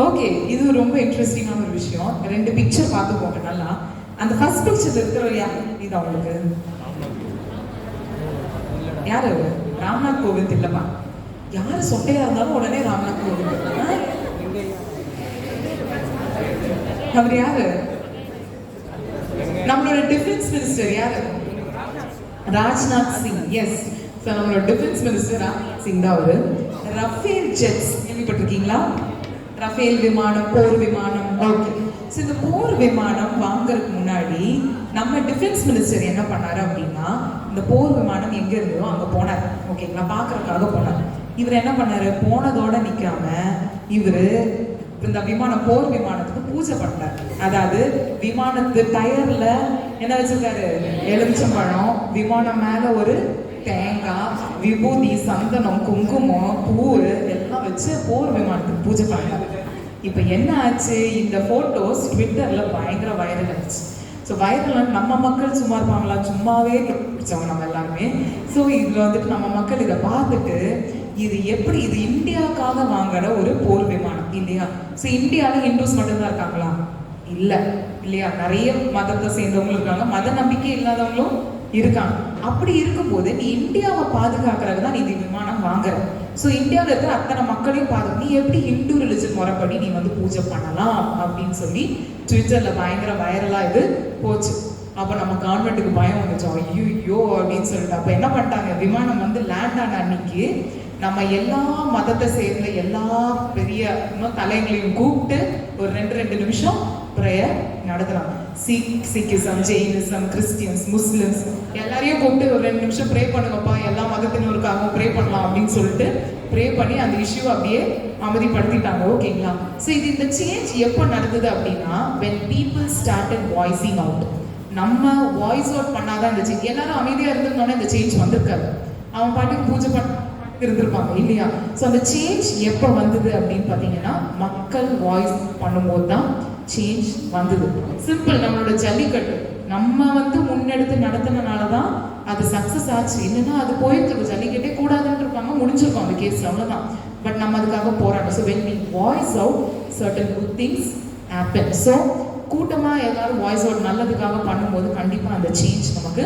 [SPEAKER 3] ஓகே, இது ரொம்ப இன்ட்ரெஸ்டிங்கான ஒரு விஷயம். 2 பிக்சர் பார்த்துக்கோங்க நல்லா. அந்த ஃபர்ஸ்ட் பிக்சர்ல இருக்கிற யார் இது? அவங்களுக்கு யாரு? ராம்நாத் கோவிந்த் இல்லப்பா. யாரு சொட்டையா இருந்தாலும் உடனே ராம்நாத் கோவிந்த். அவர் யாரு? நம்மளோட டிஃபென்ஸ் மினிஸ்டர் யாரு? ராஜ்நாத் சிங். எஸ், நம்மளோட டிஃபென்ஸ் மினிஸ்டர் ராஜ்நாத் சிங் தான் அவரு. ரஃபேல் ஜெட்ஸ் கேள்விப்பட்டிருக்கீங்களா? ரஃபேல் விமானம், போர் விமானம். ஓகே. ஸோ இந்த போர் விமானம் வாங்குறதுக்கு முன்னாடி நம்ம டிஃபென்ஸ் மினிஸ்டர் என்ன பண்ணாரு அப்படின்னா, இந்த போர் விமானம் எங்க இருந்ததோ அங்க போனார். ஓகேங்களா? பாக்குறதுக்காக போனார். இவர் என்ன பண்ணாரு? போனதோட நிக்காம இவரு இந்த விமானம், போர் விமானத்துக்கு பூஜை பண்ணார். அதாவது விமானத்து டயர்ல என்ன வச்சிருக்காரு? எலுமிச்சம்பழம், விமானம் மேல ஒரு தேங்காய், விபூதி, சந்தனம், குங்குமம், பூ எல்லாம் வச்சு போர் விமானத்துக்கு பூஜை பண்ணாரு. இப்போ என்ன ஆச்சு? இந்த போட்டோஸ் ட்விட்டர்ல பயங்கர வைரல் ஆச்சு. ஸோ வைரல் நம்ம மக்கள் சும்மா இருப்பாங்களா? சும்மாவே பிடிச்சவங்க நம்ம எல்லாருமே. ஸோ இதில் வந்துட்டு நம்ம மக்கள் இதை பார்த்துட்டு இது எப்படி, இது இந்தியாவுக்காக வாங்குற ஒரு போர் விமானம் இல்லையா? ஸோ இந்தியாவில் ஹிந்துஸ் மட்டும்தான் இருக்காங்களா? இல்லை இல்லையா? நிறைய மதத்தை சேர்ந்தவங்களும் இருக்காங்க, மத நம்பிக்கை இல்லாதவங்களும் இருக்காங்க. அப்படி இருக்கும்போது நீ இந்தியாவை பாதுகாக்கிறது தான் நீ இந்த விமானம் வாங்குற. ஸோ இந்தியாவில் இருக்கிற அத்தனை மக்களையும் பாதுகா, நீ எப்படி ஹிந்து ரிலிஜன் முறைப்படி நீ வந்து பூஜை பண்ணலாம் அப்படின்னு சொல்லி ட்விட்டர்ல பயங்கர வைரலா இது போச்சு. அப்போ நம்ம கவர்மெண்ட்டுக்கு பயம் வந்துச்சு, ஐயோ அப்படின்னு சொல்லிட்டு. அப்போ என்ன பண்ணிட்டாங்க? விமானம் வந்து லேண்ட் ஆன அன்னைக்கு நம்ம எல்லா மதத்தை சேர்ந்த எல்லா பெரிய தலைங்களையும் கூப்பிட்டு ஒரு 2 நிமிஷம் ப்ரேயர் நடத்தலாம். சிக்கிசம், ஜெயினிசம், கிறிஸ்டியன்ஸ், முஸ்லிம்ஸ் எல்லாரையும் கூப்பிட்டு ஒரு 2 நிமிஷம் ப்ரே பண்ணுங்கப்பா, எல்லா மதத்தினருக்காகவும் ப்ரே பண்ணலாம் அப்படின்னு சொல்லிட்டு ப்ரே பண்ணி அந்த இஷ்யூ அப்படியே அமைதிப்படுத்திட்டாங்க. ஓகேங்களா? ஸோ இந்த சேஞ்ச் எப்போ நடந்தது அப்படின்னா, when people started voicing out. நம்ம வாய்ஸ் அவுட் பண்ணாதான் இந்த சேஞ்ச். எல்லாரும் அமைதியா இருந்திருந்தோன்னா இந்த சேஞ்ச் வந்திருக்காரு. அவன் பாட்டுக்கு பூஜை பண்ண இருந்திருப்பாங்க இல்லையா? ஸோ அந்த சேஞ்ச் எப்போ வந்தது அப்படின்னு பார்த்தீங்கன்னா, மக்கள் வாய்ஸ் பண்ணும்போது தான் சேஞ்ச் வந்தது. சிம்பிள். நம்மளோட ஜல்லிக்கட்டு நம்ம வந்து முன்னெடுத்து நடத்தினால தான் அது சக்ஸஸ் ஆச்சு. இல்லைன்னா அது போயிருக்கு, ஜல்லிக்கட்டே கூடாதுன்னு இருப்பாங்க, முடிஞ்சிருக்கும் அந்த கேஸ், அவ்வளோதான். பட் நம்ம அதுக்காக போராட்டோம். So when we voice out, certain good things happen. So கூட்டமாக எல்லாரும் வாய்ஸ் அவுட் நல்லதுக்காக பண்ணும்போது கண்டிப்பாக அந்த சேஞ்ச் நமக்கு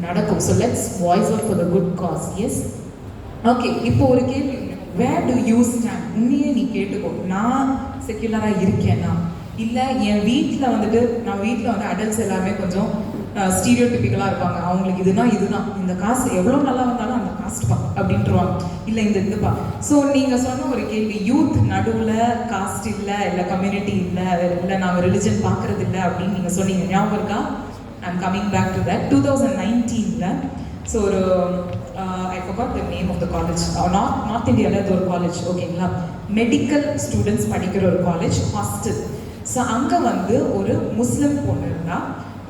[SPEAKER 3] நடக்கும். So let's voice out for the good cause. Yes, okay. இப்போ ஒரு கேள்வி, வேர் டு யூ ஸ்டாண்ட்? உன்னையே நீ கேட்டுக்கோ. நான் செக்யுலராக இருக்கேன்னா, இல்லை என் வீட்டில் வந்துட்டு, நான் வீட்டில் வந்து அடல்ட்ஸ் எல்லாருமே கொஞ்சம் ஸ்டீரியோடிபிக்கலாக இருப்பாங்க. அவங்களுக்கு இதுதான் இந்த காசு எவ்வளோ நல்லா வந்தாலும் அந்த காஸ்ட்பா அப்படின்ட்டுருவாங்க, இல்லை இந்த இதுப்பா. ஸோ நீங்கள் சொன்ன ஒரு கேள்வி, யூத் நடுவில் காஸ்ட் இல்லை, இல்லை கம்யூனிட்டி இல்லை, இல்லை நாங்கள் ரிலிஜன் பார்க்கறது இல்லை அப்படின்னு நீங்கள் சொன்னீங்க, ஞாபகம் இருக்கா? I'm coming back to that. 2019 so ஒரு I forgot the name of the college, north இந்தியாவில் இது ஒரு காலேஜ். ஓகேங்களா? மெடிக்கல் ஸ்டூடெண்ட்ஸ் படிக்கிற ஒரு காலேஜ், ஹாஸ்டல். ஸோ அங்கே வந்து ஒரு முஸ்லிம் பொண்ணு இருந்தா,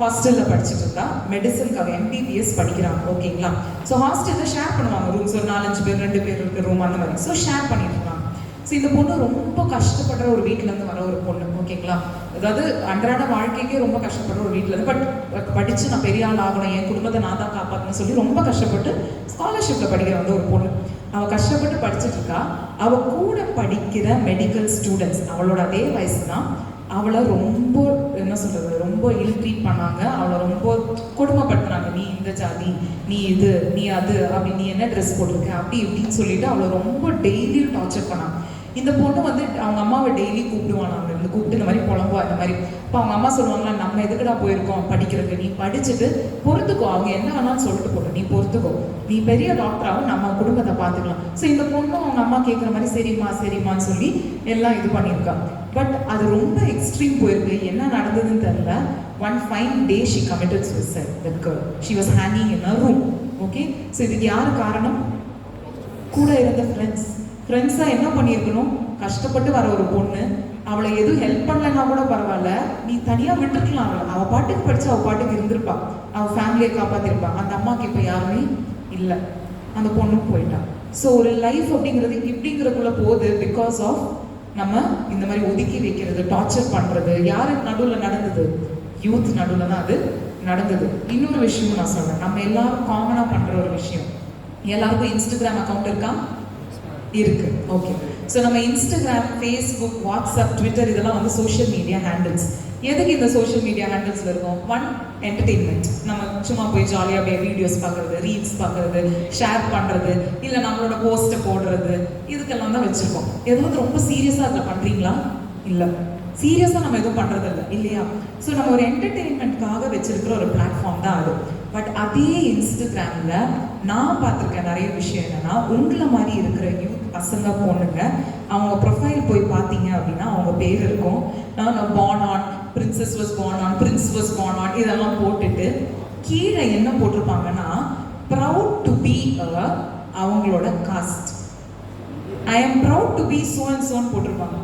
[SPEAKER 3] ஹாஸ்டலில் படிச்சுட்டு இருந்தா, மெடிசனுக்காக MBBS படிக்கிறாங்க. ஓகேங்களா? ஸோ ஹாஸ்டலில் ஷேர் பண்ணுவாங்க ரூம்ஸ், ஒரு 4-5 பேர் 2 பேர் இருக்கிற ரூம் அந்த மாதிரி. ஸோ ஷேர் பண்ணிட்டு இருக்காங்க. ஸோ இந்த பொண்ணு ரொம்ப கஷ்டப்படுற ஒரு வீட்டிலேருந்து வர ஒரு பொண்ணு. ஓகேங்களா? அதாவது அன்றாட வாழ்க்கைக்கே ரொம்ப கஷ்டப்படுற ஒரு வீட்டிலேருந்து, பட் படித்து நான் பெரிய ஆள் ஆகணும், என் குடும்பத்தை நான் தான் காப்பாற்றணும்னு சொல்லி ரொம்ப கஷ்டப்பட்டு ஸ்காலர்ஷிப்பில் படிக்கிற வந்து ஒரு பொண்ணு. அவள் கஷ்டப்பட்டு படிச்சுட்டு இருக்கா. அவள் கூட படிக்கிற மெடிக்கல் ஸ்டூடெண்ட்ஸ், அவளோட அதே வயசு தான், அவளை ரொம்ப என்ன சொல்கிறது, ரொம்ப இல்ட்ரீட் பண்ணாங்க, அவளை ரொம்ப கொடுமைப்படுத்துனாங்க. நீ இந்த ஜாதி, நீ இது, நீ அது, அப்படி, நீ என்ன ட்ரெஸ் போட்டிருக்க, அப்படி இப்படின்னு சொல்லிட்டு அவளை ரொம்ப டெய்லியும் டார்ச்சர் பண்ணாங்க. இந்த பொண்ணு வந்து அவங்க அம்மாவை டெய்லி கூப்பிடுவாங்க, அவங்க இருந்து கூப்பிட்டு இந்த மாதிரி புலம்புவா இந்த மாதிரி. இப்போ அவங்க அம்மா சொல்லுவாங்களா, நம்ம எதுக்குடா போயிருக்கோம் படிக்கிறதுக்கு, நீ படிச்சுட்டு பொறுத்துக்கோ, அவங்க என்ன வேணாலும் சொல்லிட்டு போட்டோம், நீ பொறுத்துக்கோ, நீ பெரிய டாக்டராகவும் நம்ம குடும்பத்தை பார்த்துக்கலாம். ஸோ இந்த பொண்ணும் அவங்க அம்மா கேட்குற மாதிரி சரிம்மா சரிம்மான்னு சொல்லி எல்லாம் இது பண்ணியிருக்கா. பட் அது ரொம்ப எக்ஸ்ட்ரீம் போயிருக்கு. என்ன நடந்ததுன்னு தெரியல. One fine day she committed suicide. That girl, she was hanging in a room. Okay, so இதுக்கு யார் காரணம்? கூட இருந்த ஃப்ரெண்ட்ஸாக என்ன பண்ணியிருக்கணும், கஷ்டப்பட்டு வர ஒரு பொண்ணு, அவளை எதுவும் ஹெல்ப் பண்ணலன்னா கூட பரவாயில்ல, நீ தனியாக விட்டுருக்கலாம். அவள் பாட்டுக்கு படித்து அவள் பாட்டுக்கு இருந்திருப்பா, அவள் ஃபேமிலியை காப்பாற்றிருப்பா. அந்த அம்மாவுக்கு இப்போ யாருமே இல்லை, அந்த பொண்ணும் போயிட்டான். ஸோ ஒரு லைஃப் அப்படிங்கிறது இப்படிங்கிறதுக்குள்ள போகுது பிகாஸ் ஆஃப் நம்ம இந்த மாதிரி ஒதுக்கி வைக்கிறது, டார்ச்சர் பண்ணுறது. யாருக்கு நடுவில் நடந்தது? யூத் நடுவில் தான் அது நடந்தது. இன்னொரு விஷயமும் நான் சொல்கிறேன், நம்ம எல்லாரும் காமனாக பண்ணுற ஒரு விஷயம், எல்லாருக்கும் இன்ஸ்டாகிராம் அக்கௌண்ட் இருக்கா? இருக்கு. ஓகே, ஸோ நம்ம இன்ஸ்டாகிராம், ஃபேஸ்புக், வாட்ஸ்அப், ட்விட்டர் இதெல்லாம் வந்து சோஷியல் மீடியா ஹேண்டில்ஸ். எதுக்கு இந்த சோஷியல் மீடியா ஹேண்டில்ஸ்ல இருக்கும்? One, entertainment. நம்ம சும்மா போய் ஜாலியாக அப்படியே வீடியோஸ் பார்க்குறது, ரீல்ஸ் பார்க்குறது, ஷேர் பண்ணுறது, இல்லை நம்மளோட போஸ்ட்டை போடுறது, இதுக்கெல்லாம் தான் வச்சுருக்கோம். எதாவது ரொம்ப சீரியஸாக அதில் பண்ணுறீங்களா? இல்லை, சீரியஸாக நம்ம எதுவும் பண்ணுறதில்ல இல்லையா? ஸோ நம்ம ஒரு என்டர்டெயின்மெண்ட்காக வச்சிருக்கிற ஒரு பிளாட்ஃபார்ம் தான் அது. பட் அதே இன்ஸ்டாகிராமில் நான் பார்த்துருக்கேன் நிறைய விஷயம். என்னன்னா, உங்களை மாதிரி இருக்கிற யூத் பசங்க பொண்ணுங்க, அவங்க ப்ரொஃபைல் போய் பார்த்தீங்க அப்படின்னா அவங்க பேர் இருக்கும், நான் born on, princess was born on, prince was born on, இதெல்லாம் போட்டுட்டு கீழே என்ன போட்டிருப்பாங்கன்னா, ப்ரவுட் டு பி அவங்களோட caste, I am proud to be so and soன்னு போட்டிருப்பாங்க.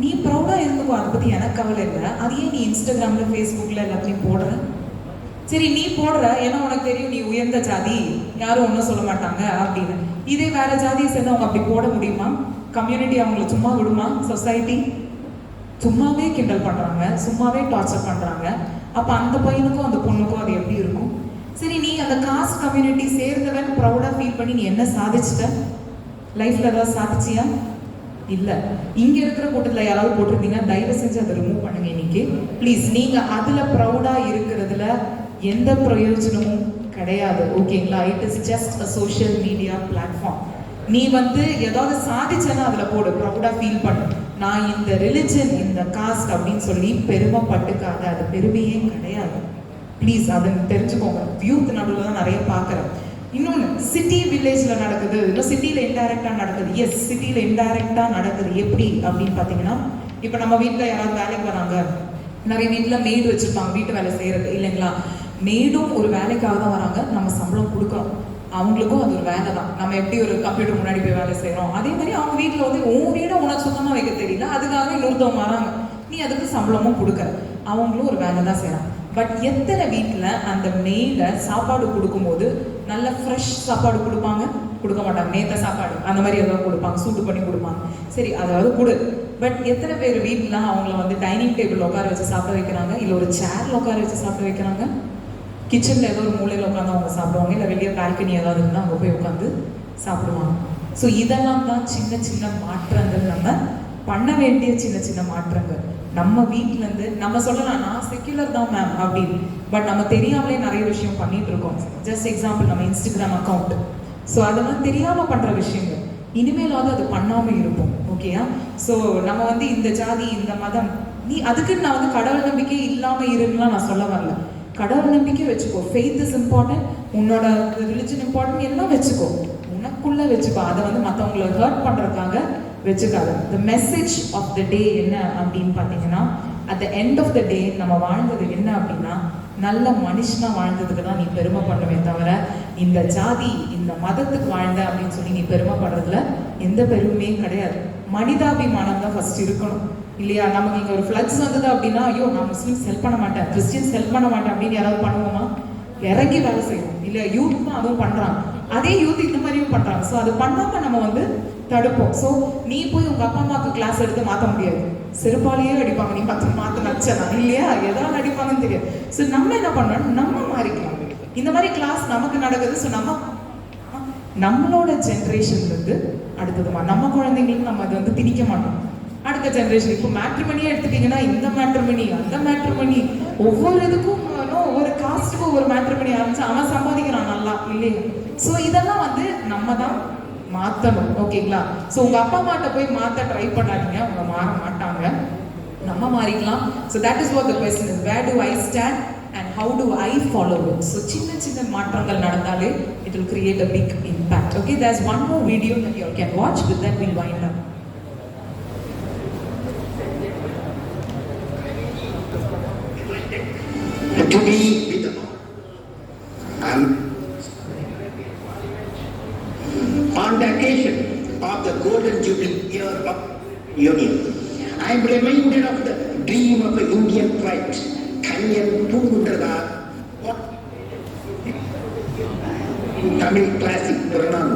[SPEAKER 3] நீ ப்ரௌடாக இருந்துக்கோ, அதை பற்றி எனக்கு கவலை இல்லை. அதையே நீ இன்ஸ்டாகிராமில், ஃபேஸ்புக்கில் எல்லாத்தையும் போடுற. சரி, நீ போடுற, ஏன்னா உனக்கு தெரியும் நீ உயர்ந்த ஜாதி, யாரும் ஒன்றும் சொல்ல மாட்டாங்க அப்படின்னு. இதே வேற ஜாதியை சேர்ந்து அவங்க அப்படி போட முடியுமா? கம்யூனிட்டி அவங்கள சும்மா விடுமா? சொசைட்டி சும்மாவே கிண்டல் பண்ணுறாங்க, சும்மாவே டார்ச்சர் பண்ணுறாங்க. அப்போ அந்த பையனுக்கும் அந்த பொண்ணுக்கும் அது எப்படி இருக்கும்? சரி, நீ அந்த காஸ்ட் கம்யூனிட்டி சேர்ந்தவன் ப்ரௌடாக ஃபீல் பண்ணி நீ என்ன சாதிச்சிட்ட? லைஃப்பில் ஏதாவது சாதிச்சியா? இல்லை. இங்கே இருக்கிற கூட்டத்தில் யாராவது போட்டிருந்தீங்கன்னா தயவு செஞ்சு அதை ரிமூவ் பண்ணுங்க இன்னைக்கு ப்ளீஸ். நீங்கள் அதில் ப்ரௌடாக இருக்கிறதுல எந்த பிரயோஜனமும் கிடையாது. ஓகேங்களா? It is just a social media platform. நீ வந்து ஏதாவது சாதிச்சேன்னா அதில் போடு, ப்ரௌடாக ஃபீல் பண்ணு. நான் இந்த ரிலிஜன், இந்த காஸ்ட் அப்படின்னு சொல்லி பெருமைப்பட்டுக்காத, அது பெருமையே கிடையாது. ப்ளீஸ் அதை தெரிஞ்சுக்கோங்க. யூத் நடுவில் தான் நிறைய பார்க்குறேன். இன்னொன்று, சிட்டி வில்லேஜில் நடக்குது, இல்லை சிட்டியில் இன்டைரக்டாக நடக்குது. எஸ், சிட்டியில் இன்டைரக்டாக நடக்குது. எப்படி அப்படின்னு பார்த்தீங்கன்னா, இப்போ நம்ம வீட்டில் யாராவது வேலைக்கு வராங்க, நிறைய வீட்டில் மெய்டு வச்சுருப்பாங்க வீட்டு வேலை செய்கிறது இல்லைங்களா? மெய்டும் ஒரு வேலைக்காக தான் வராங்க, நம்ம சம்பளம் கொடுக்குறோம், அவங்களுக்கும் அது ஒரு வேலை தான். நம்ம எப்படி ஒரு கம்ப்யூட்டர் முன்னாடி போய் வேலை செய்கிறோம், அதே மாதிரி அவங்க வீட்டில் வந்து உன் வீடை உனக்கு சுத்தமாக வைக்க தெரியல, அதுக்காக இன்னொருத்தவங்க வராங்க, நீ அதுக்கு சம்பளமும் கொடுக்குற, அவங்களும் ஒரு வேலை தான் செய்கிறாங்க. பட் எத்தனை வீட்டில் அந்த மெய்டை சாப்பாடு கொடுக்கும்போது நல்ல ஃப்ரெஷ் சாப்பாடு கொடுப்பாங்க? கொடுக்க மாட்டாங்க. நேற்ற சாப்பாடு அந்த மாதிரி ஏதாவது கொடுப்பாங்க, சூடு பண்ணி கொடுப்பாங்க. சரி, அதாவது கொடு. பட் எத்தனை பேர் வீட்டில் அவங்கள வந்து டைனிங் டேபிள் உட்கார வச்சு சாப்பிட வைக்கிறாங்க, இல்லை ஒரு சேர்ல உட்கார வச்சு சாப்பிட வைக்கிறாங்க, கிச்சனில் ஏதோ ஒரு மூலையில் உட்காந்து அவங்க சாப்பிடுவாங்க, இல்லை வெளியே பால்கனி ஏதாவது இருந்தால் அங்கே போய் உட்காந்து சாப்பிடுவாங்க. ஸோ இதெல்லாம் தான் சின்ன சின்ன மாற்றங்கள், நம்ம பண்ண வேண்டிய சின்ன சின்ன மாற்றங்கள். நம்ம வீட்டிலேருந்து நம்ம சொல்லலாம், நான் செக்யுலர் தான் மேம் அப்படின்னு, பட் நம்ம தெரியாமலே நிறைய விஷயம் பண்ணிட்டு இருக்கோம். ஜஸ்ட் எக்ஸாம்பிள், நம்ம இன்ஸ்டாகிராம் அக்கௌண்ட். ஸோ அதெல்லாம் தெரியாமல் பண்ணுற விஷயங்கள். இனிமேலாவது அது பண்ணாமல் இருப்போம். ஓகேயா? ஸோ நம்ம வந்து இந்த ஜாதி, இந்த மதம், நீ அதுக்குன்னு நான் வந்து கடவுள் நம்பிக்கை இல்லாமல் இருந்துலாம் நான் சொல்ல வரல. கடவுள் நம்பிக்கை வச்சுக்கோ, ஃபெய்த் இஸ் இம்பார்ட்டன்ட், உன்னோட ரிலிஜன் இம்பார்ட்டன்ட், எல்லாம் வச்சுக்கோ, உனக்குள்ளே வச்சுக்கோ. அதை வந்து மற்றவங்களை ஹர்ட் பண்ணுறதுக்காக வச்சுக்காது. த மெசேஜ் ஆஃப் த டே என்ன அப்படின்னு பார்த்தீங்கன்னா, at the end of the day நம்ம வாழ்ந்தது என்ன அப்படின்னா, நல்ல மனுஷனாக வாழ்ந்ததுக்கு தான் நீ பெருமை பண்ணுவே தவிர, இந்த ஜாதி, இந்த மதத்துக்கு வாழ்ந்த அப்படின்னு சொல்லி நீ பெருமைப்படுறதுல எந்த பெருமையும் கிடையாது. மனிதாபிமானம் தான் ஃபர்ஸ்ட் இருக்கணும் இல்லையா? நமக்கு இங்கே ஒரு ஃப்ளட்ஸ் வந்தது அப்படின்னா, ஐயோ நான் முஸ்லீம்ஸ் ஹெல்ப் பண்ண மாட்டேன், கிறிஸ்டியன்ஸ் ஹெல்ப் பண்ண மாட்டேன் அப்படின்னு யாராவது பண்ணுவோமா? இறங்கி வேலை செய்வோம் இல்லையா? யூத் தான் அதுவும் பண்ணுறாங்க, அதே யூத் இந்த மாதிரியும் பண்ணுறாங்க. ஸோ அது பண்ணாமல் நம்ம வந்து தடுப்போம். ஸோ நீ போய் உங்கள் அப்பா அம்மாவுக்கு கிளாஸ் எடுத்து மாற்ற முடியாது, செருப்பாலேயே அடிப்பாங்க, நீ மாற்ற நச்சனா இல்லையா? எதாவது அடிப்பாங்கன்னு தெரியாது. ஸோ நம்ம என்ன பண்ணோம், நம்ம மாறிக்கலாம். இந்த மாதிரி கிளாஸ் நமக்கு நடக்குது. ஸோ நம்மளோட ஜென்ரேஷன்லேருந்து அடுத்ததுமா நம்ம குழந்தைங்களுக்கு நம்ம அதை வந்து திணிக்க மாட்டோம். அடுத்த ஜென்ரேஷன் இப்போ மேட்ரிமணியே எடுத்துட்டீங்கன்னா, இந்த மேட்ரிமணி, அந்த மேட்ரிமணி, ஒவ்வொரு இதுக்கும் ஒவ்வொரு காஸ்ட்டுக்கும் ஒவ்வொரு மேட்ரிமணி ஆரம்பிச்சு அவன் சம்பாதிக்கிறான் நல்லா இல்லையா? ஸோ இதெல்லாம் வந்து நம்ம தான் மாற்றணும். ஓகேங்களா? ஸோ உங்கள் அப்பா அம்மாட்ட போய் மாற்ற ட்ரை பண்ணாதீங்க, அவங்க மாற மாட்டாங்க, நம்ம மாறிக்கலாம். So that is what the question is, where do I stand and how do I follow it. So சின்ன சின்ன மாற்றங்கள் நடந்தாலே it will create a big impact. Okay, there is one more video that you can watch, with that we'll wind up.
[SPEAKER 4] To be with the on the occasion of the golden jubilee year of union, I am reminded of the dream of an Indian poet, Kanyan Pungundrada, in Tamil classic Puranam.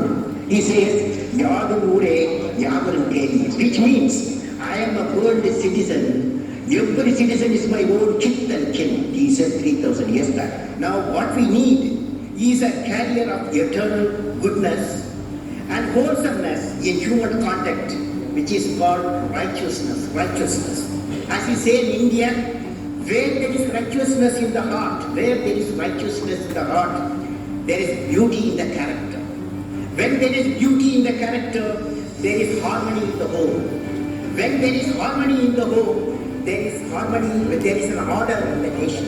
[SPEAKER 4] He says, Yadum Ure, Yadum Keli, which means I am a world citizen. Every citizen is my own kith and kin, he said 3,000 years back. Now what we need is a carrier of eternal goodness and wholesomeness in human contact, which is called righteousness. Righteousness. As we say in India, where there is righteousness in the heart, where there is righteousness in the heart, there is beauty in the character. When there is beauty in the character, there is harmony in the home. When there is harmony in the home, there is harmony, there is an order in the nation.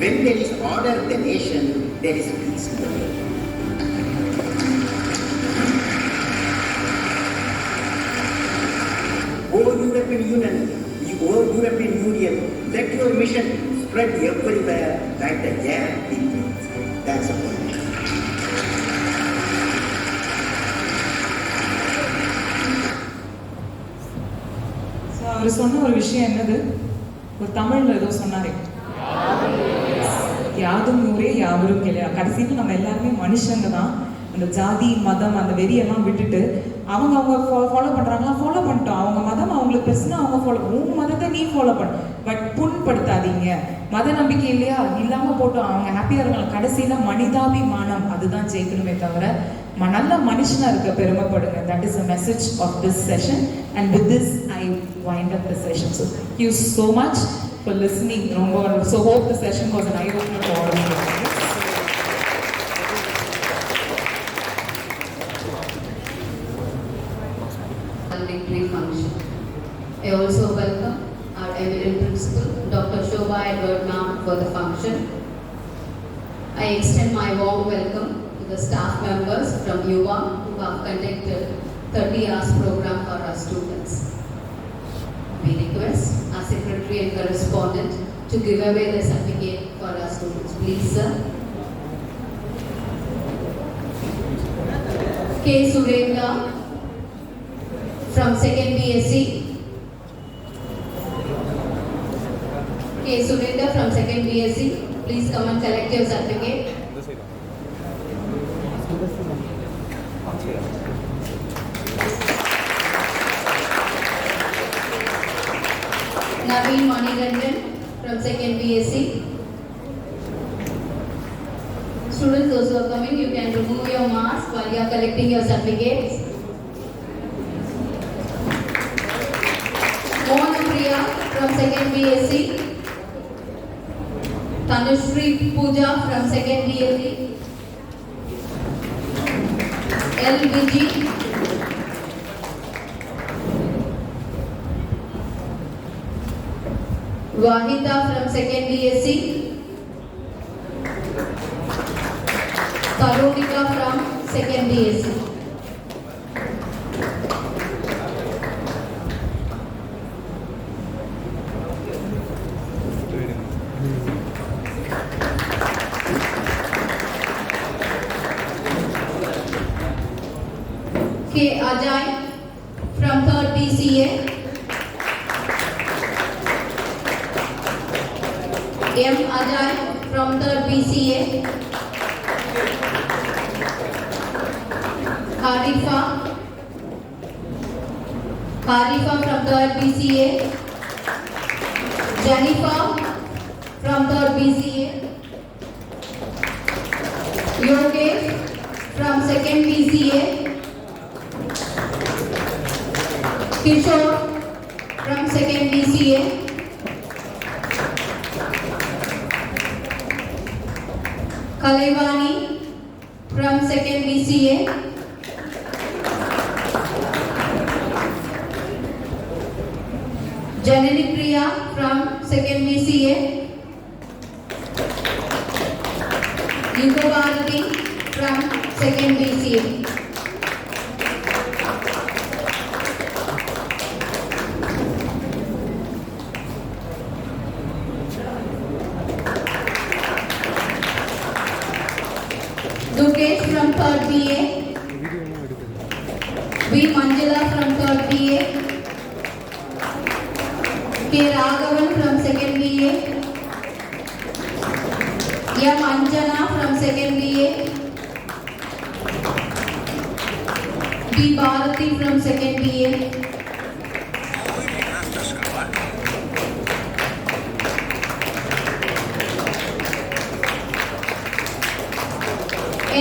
[SPEAKER 4] When there is order in the nation, there is peace in the world. European Union, let your mission spread everywhere like the air in breathes. That's the point.
[SPEAKER 3] So அவர் சொன்ன ஒரு விஷயம் என்னது, ஒரு தமிழ்ல ஏதோ சொன்னாரே, யாதும் ஊரே யாவரும் கேளு. கடைசியில் நம்ம எல்லாருமே மனுஷங்க தான். அந்த ஜாதி மதம் அந்த வெறியெல்லாம் விட்டுட்டு அவங்க ஃபாலோ பண்ணுறாங்களா, ஃபாலோ பண்ணிட்டோம். அவங்க மதம் அவங்களுக்கு பிரச்சனை, அவங்க ஃபாலோ, உன் மதத்தை நீ ஃபாலோ பண்ண, பட் புண்படுத்தாதீங்க. மத நம்பிக்கை இல்லையா இல்லாமல் போட்டோம், அவங்க ஹாப்பியாக இருக்காங்க. கடைசியில் மனிதாபிமானம் அதுதான் ஜெயிக்கணுமே தவிர நல்ல மனுஷனாக இருக்க பெருமைப்படுங்க. That is a message of this session. And with this I wind up the session. So thank you so much for listening. ரொம்ப so hope the session was an eye opener for all of you.
[SPEAKER 5] Victory function. I also welcome our eminent principal, Dr. Shobha Edward Ma'am, for the function. I extend my warm welcome to the staff members from UVA who have conducted 30 hours program for our students. We request our secretary and correspondent to give away the certificate for our students. Please, sir. K. Surendra from 2nd BSc. K. Surendra from 2nd BSc. Please come and collect your certificate. Naveen Manigandan from 2nd BSc. Students, those who are coming, you can remove your mask while you are collecting your certificates. Mona Priya from 2nd BSc. Tanushri Pooja from 2nd BSc. L. Viji. Wahida from 2nd BSc. Tarunika from 2nd BSc. K. Ajay from 3rd BCA. M. Ajay from 3rd BCA. Harifa from 3rd BCA. Jennifer from 3rd BCA. Yogesh from 2nd BCA. Kishore from 2nd BCA. Kalaivani from 2nd BCA. Janani Priya from 2nd BCA. Yuga Bharati from 2nd BCA. Dukesh from 3rd BA. V. Manjula from 3rd BA. K. Raghavan from 2nd BA. M. Anjana from 2nd BA. B. Bharati from 2nd BA.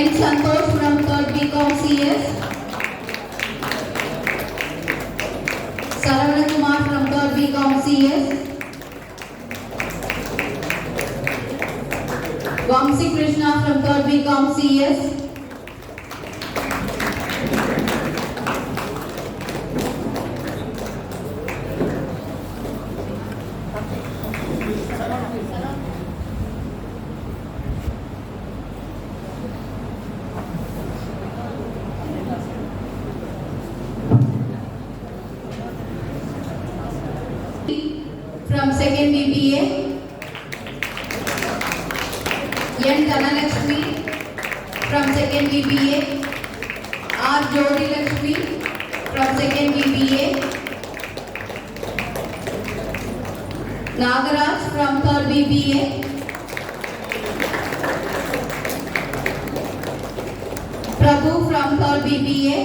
[SPEAKER 5] N. Santosh from 3rd BCom CS. Saravana Kumar from 3rd BCom CS. Vamsi Krishna from 3rd BCom CS. From 2nd BBA. N. Dhanalakshmi from 2nd BBA. R. Jodi Lakshmi from 2nd BBA. Nagaraj from 3rd BBA. Prabhu from 3rd BBA.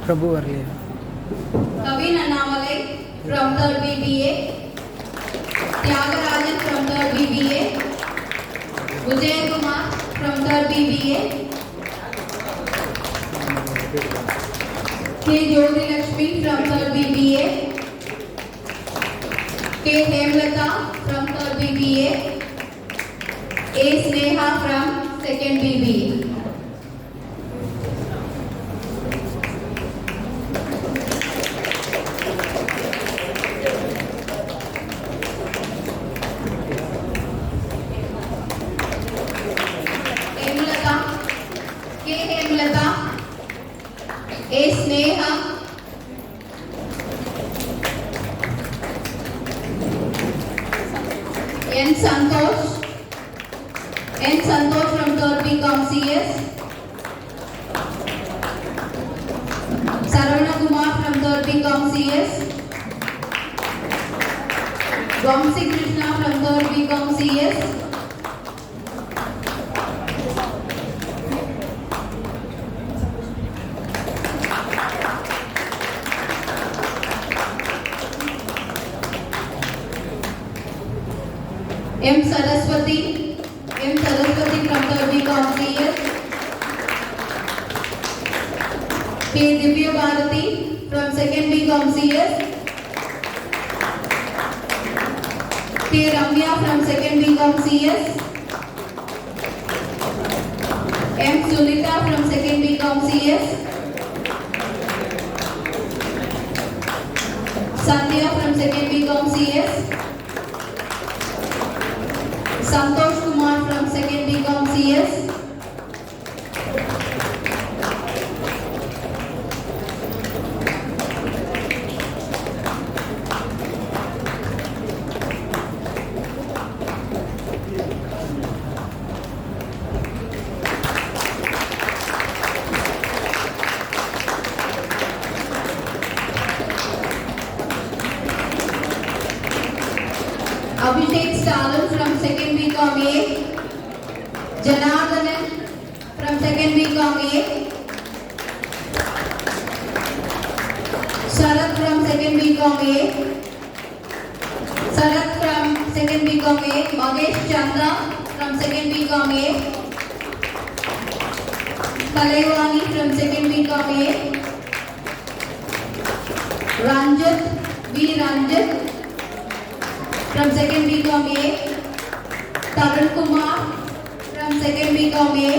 [SPEAKER 6] Prabhu वरले
[SPEAKER 5] Kavin Annamalai from 3rd BBA. Tyagarajan from 3rd BBA. Vijay Kumar from 3rd BBA. K. Jodi Lakshmi from 3rd BBA. K. Hemlata from 3rd BBA. A. Sneha from 2nd BBA. Hemlata, K. Hemlata, A. Sneha, N. Santosh from 3rd BCom CS. Saravana Kumar from 3rd BCom CS. Vamsi Krishna from 3rd BCom CS. M. Saraswati from 3rd BCom CS. K. Divya Bharati from 2nd BCom CS. K. Ramya from 2nd BCom CS. M. Sunita from 2nd BCom CS. Sandhya from 2nd BCom CS. Santosh Kumar from 2nd BCom CS. Abhishek Stalan from 2nd BCom A. Janardhanan from 2nd BCom A. Sharat from 2nd BCom A. Sharat from 2nd BCom A. Magesh Chandra from 2nd BCom A. Kalaivani from 2nd BCom A. Ranjit V. Ranjit from second BCom A. Tarun Kumar from second BCom A.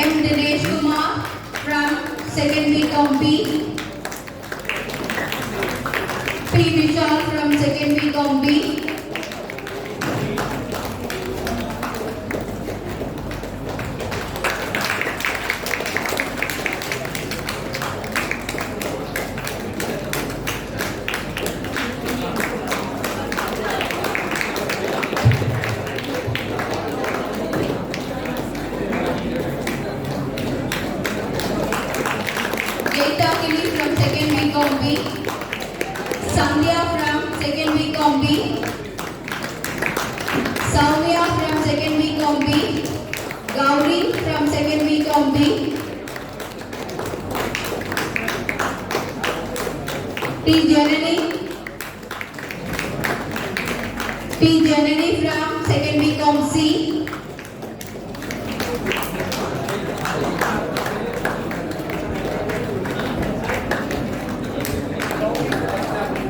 [SPEAKER 5] M. Dinesh Kumar from second BCom B. P. Vishal from second BCom B. Geeta Kili from second BCom B. Sandhya from second BCom B. Soumya from second BCom B. Gauri from second BCom B. T. Janani from second BCom C.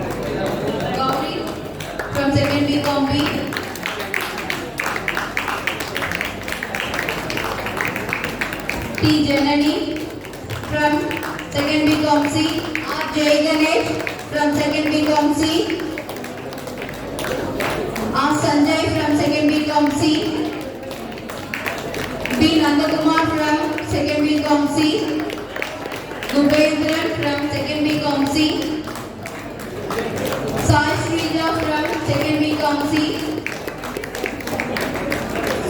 [SPEAKER 5] Gauri from second BCom B. T. Janani from second BCom C. R. Jay Ganesh from second BCom C. R. Sanjay from second BCom C. B. Nandakumar from second BCom C. Gubendran from second BCom C. Sai Srija from second BCom C.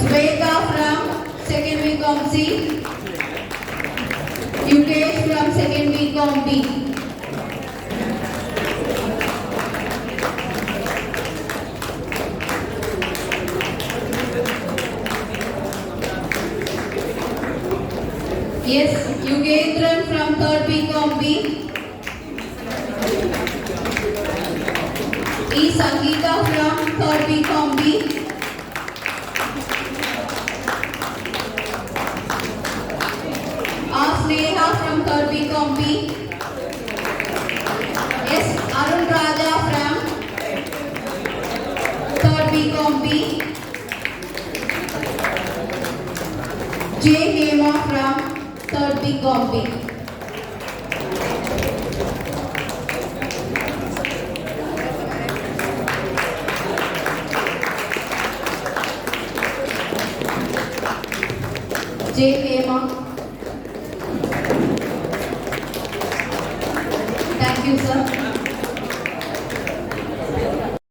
[SPEAKER 5] Sweta from second BCom C. Yukesh from second BCom B. Yes, Yugendran from third BCom B. E. Sangeeta from third BCom B. R. Sneha from third BCom B. S. Arun Raja from third BCom B. J. Hema from third BCom B. J. Hema. Thank you, sir.